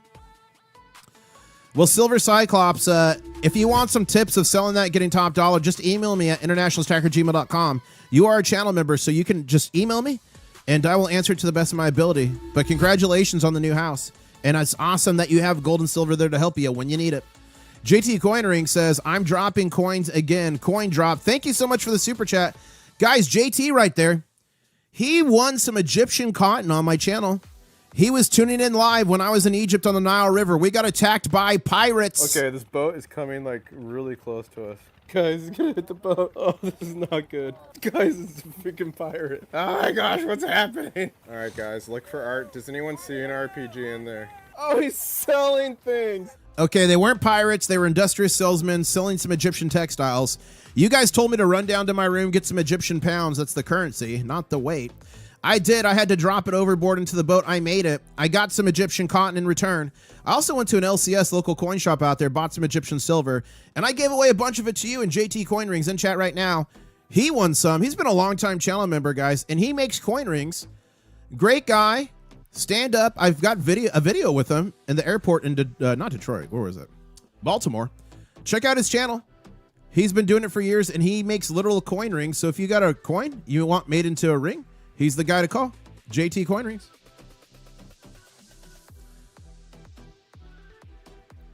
Well, Silver Cyclops, if you want some tips of selling that, getting top dollar, just email me at internationalstacker@gmail.com. You are a channel member, so you can just email me, and I will answer it to the best of my ability. But congratulations on the new house. And it's awesome that you have gold and silver there to help you when you need it. JT Coinring says, I'm dropping coins again. Coin drop. Thank you so much for the super chat. Guys, JT right there, he won some Egyptian cotton on my channel. He was tuning in live when I was in Egypt on the Nile River. We got attacked by pirates. Okay, this boat is coming like really close to us. Guys, it's gonna hit the boat. Oh, this is not good. Guys, it's a freaking pirate. Oh my gosh, what's happening? All right, guys, look for art. Does anyone see an RPG in there? Oh, he's selling things. Okay, they weren't pirates. They were industrious salesmen selling some Egyptian textiles. You guys told me to run down to my room, get some Egyptian pounds. That's the currency, not the weight. I did. I had to drop it overboard into the boat. I made it. I got some Egyptian cotton in return. I also went to an LCS local coin shop out there, bought some Egyptian silver, and I gave away a bunch of it to you, and JT Coin Rings in chat right now. He won some. He's been a long-time channel member, guys, and he makes coin rings. Great guy. Stand up. I've got a video with him in the airport in, not Detroit. Where was it? Baltimore. Check out his channel. He's been doing it for years, and he makes literal coin rings. So if you got a coin you want made into a ring, he's the guy to call. JT Coin Rings.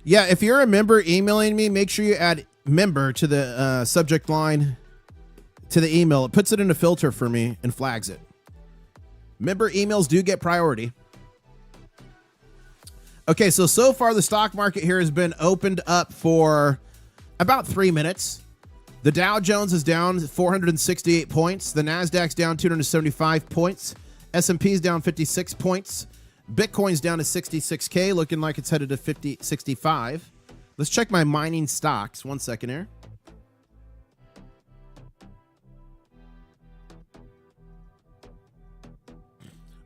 Yeah, if you're a member emailing me, make sure you add member to the subject line to the email. It puts it in a filter for me and flags it. Member emails do get priority. Okay, so far the stock market here has been opened up for about 3 minutes. The Dow Jones is down 468 points. The Nasdaq's down 275 points. S&P's down 56 points. Bitcoin's down to 66K, looking like it's headed to 65. Let's check my mining stocks. 1 second here.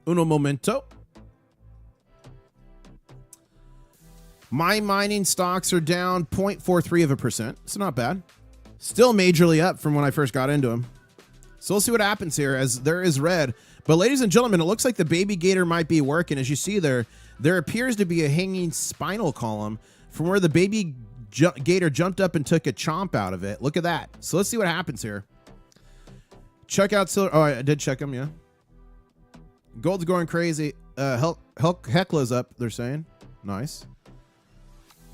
Uno momento. My mining stocks are down 0.43%. It's not bad. Still majorly up from when I first got into them. So we'll see what happens here as there is red. But ladies and gentlemen, it looks like the baby gator might be working. As you see there appears to be a hanging spinal column from where the baby gator jumped up and took a chomp out of it. Look at that. So let's see what happens here. Check out silver. Oh, I did check them, yeah. Gold's going crazy. Hecla's up, they're saying. Nice.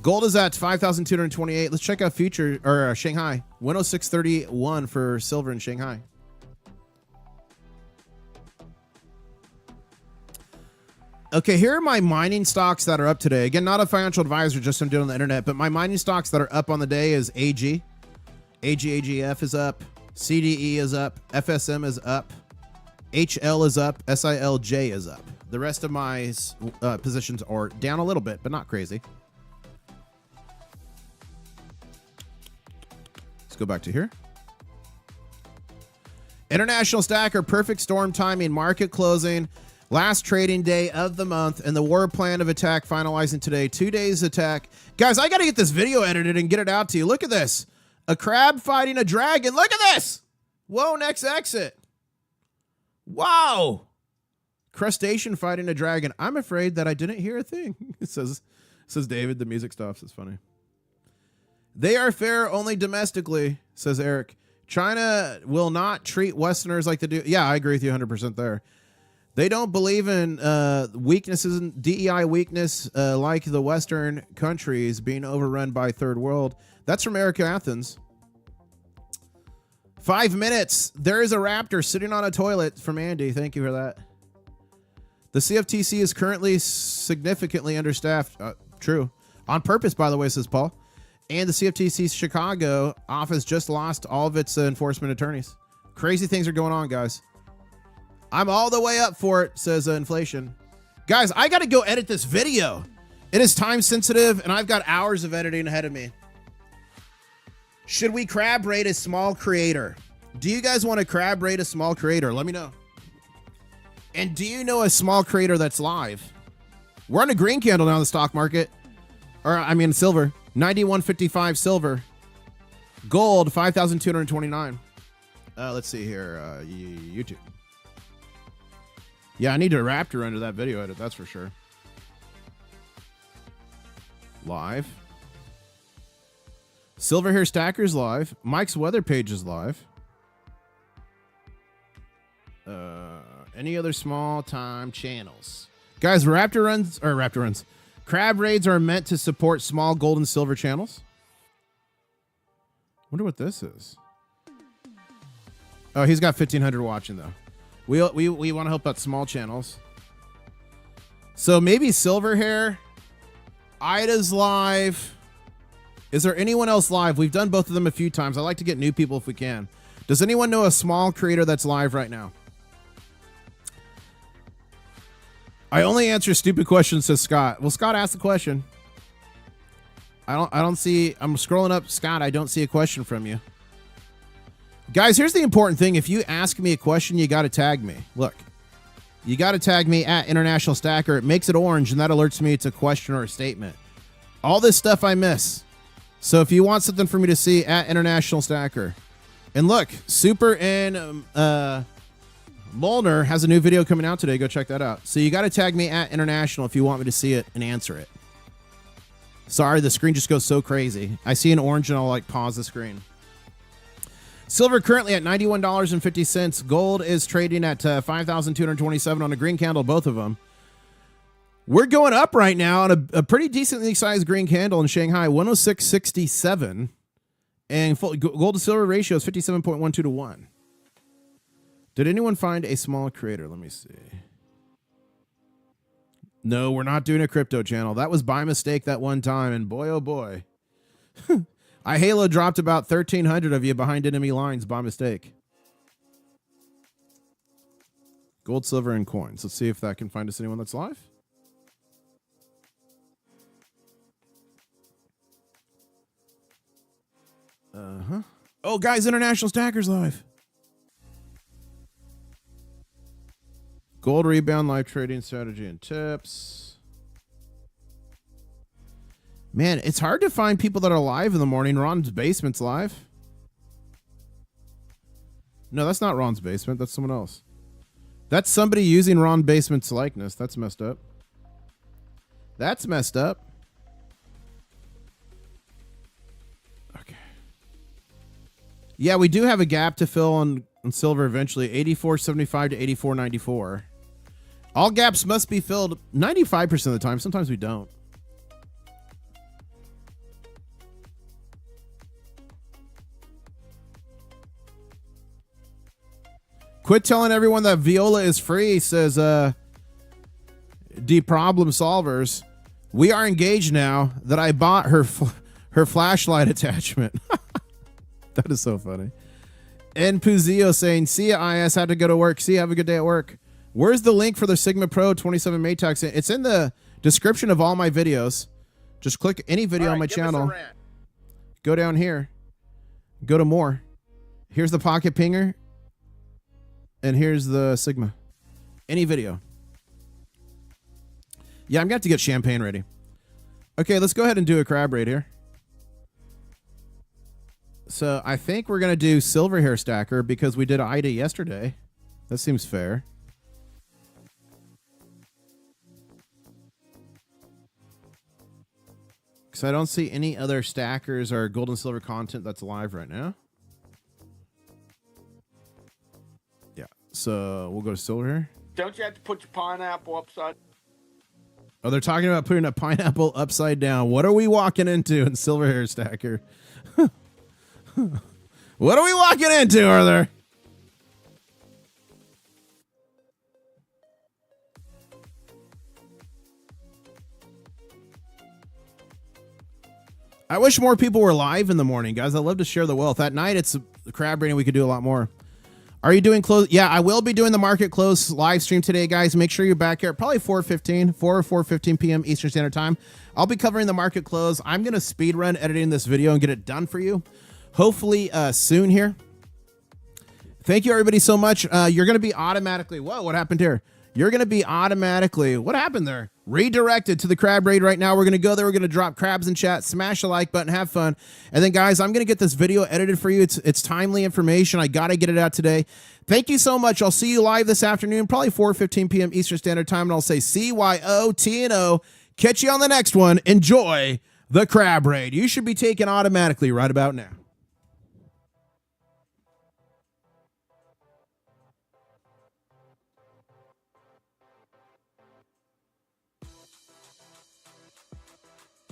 Gold is at 5,228. Let's check out future or Shanghai. 106.31 for silver in Shanghai. Okay, here are my mining stocks that are up today. Again, not a financial advisor, just I'm doing on the internet, but my mining stocks that are up on the day is AG. AGF is up. CDE is up. FSM is up. HL is up. SILJ is up. The rest of my positions are down a little bit, but not crazy. Let's go back to here. International Stacker, perfect storm timing, market closing. Last trading day of the month and the war plan of attack finalizing today. 2 days attack. Guys, I got to get this video edited and get it out to you. Look at this. A crab fighting a dragon. Look at this. Whoa, next exit. Wow. Crustacean fighting a dragon. I'm afraid that I didn't hear a thing. It says David, the music stops. It's funny. They are fair only domestically, says Eric. China will not treat Westerners like they do. Yeah, I agree with you 100% there. They don't believe in weaknesses, DEI weakness like the Western countries being overrun by third world. That's from Eric Athens. 5 minutes. There is a raptor sitting on a toilet from Andy. Thank you for that. The CFTC is currently significantly understaffed. True. On purpose, by the way, says Paul. And the CFTC's Chicago office just lost all of its enforcement attorneys. Crazy things are going on, guys. I'm all the way up for it, says inflation. Guys, I got to go edit this video. It is time sensitive, and I've got hours of editing ahead of me. Should we crab rate a small creator? Do you guys want to crab rate a small creator? Let me know. And do you know a small creator that's live? We're on a green candle now in the stock market. Or, I mean, silver. 91.55 silver. Gold, 5,229. Let's see here. YouTube. Yeah, I need a raptor under that video edit, that's for sure. Live. Silver Hair Stacker's live. Mike's weather page is live. Any other small time channels? Guys, crab raids are meant to support small gold and silver channels. Wonder what this is. Oh, he's got 1,500 watching though. We want to help out small channels. So maybe Silver Hair. Ida's live. Is there anyone else live? We've done both of them a few times. I like to get new people if we can. Does anyone know a small creator that's live right now? I only answer stupid questions, says Scott. Well, Scott asked the question. I don't see. I'm scrolling up, Scott. I don't see a question from you. Guys, here's the important thing. If you ask me a question, you got to tag me. Look, you got to tag me at International Stacker. It makes it orange, and that alerts me it's a question or a statement. All this stuff I miss. So if you want something for me to see, at International Stacker. And look, Super and Molnar has a new video coming out today. Go check that out. So you got to tag me at International if you want me to see it and answer it. Sorry, the screen just goes so crazy. I see an orange and I'll like pause the screen. Silver currently at $91.50. Gold is trading at 5,227 on a green candle, both of them. We're going up right now on a pretty decently sized green candle in Shanghai, 106.67. And gold to silver ratio is 57.12 to 1. Did anyone find a small creator? Let me see. No, we're not doing a crypto channel. That was by mistake that one time, and boy, oh boy. I Halo dropped about 1,300 of you behind enemy lines by mistake. Gold, silver, and coins. Let's see if that can find us anyone that's live. Oh, guys, International Stacker's live. Gold rebound, live trading strategy and tips. Man, it's hard to find people that are live in the morning. Ron's Basement's live. No, that's not Ron's Basement. That's someone else. That's somebody using Ron Basement's likeness. That's messed up. That's messed up. Okay. Yeah, we do have a gap to fill on silver eventually. 84.75 to 84.94. All gaps must be filled 95% of the time. Sometimes we don't. Quit telling everyone that Viola is free, says D Problem Solvers. We are engaged now that I bought her flashlight attachment. That is so funny. And Puzio saying, see ya, IS, had to go to work. See ya, have a good day at work. Where's the link for the Sigma Pro 27 Maytax? It's in the description of all my videos. Just click any video on my channel. Go down here. Go to more. Here's the Pocket Pinger. And here's the Sigma. Any video. Yeah, I'm going to have to get champagne ready. Okay, let's go ahead and do a crab raid here. So I think we're going to do Silver Hair Stacker because we did IDA yesterday. That seems fair. Because I don't see any other stackers or gold and silver content that's live right now. Yeah, so we'll go to silver here. Don't you have to put your pineapple upside? Oh, they're talking about putting a pineapple upside down. What are we walking into in Silver Hair Stacker? What are we walking into, Arthur? I wish more people were live in the morning, guys. I'd love to share the wealth. At night, it's the crab raiding. We could do a lot more. Are you doing close? Yeah, I will be doing the market close live stream today, guys. Make sure you're back here at probably 4 or 4:15 p.m. Eastern Standard Time. I'll be covering the market close. I'm going to speed run editing this video and get it done for you. Hopefully soon here. Thank you, everybody, so much. You're going to be automatically... Whoa, what happened here? You're going to be automatically... What happened there? Redirected to the crab raid right now. We're going to go there. We're going to drop crabs in chat. Smash the like button. Have fun. And then, guys, I'm going to get this video edited for you. It's timely information. I got to get it out today. Thank you so much. I'll see you live this afternoon, probably 4:15 p.m. Eastern Standard Time. And I'll say CYOTNO. Catch you on the next one. Enjoy the crab raid. You should be taken automatically right about now.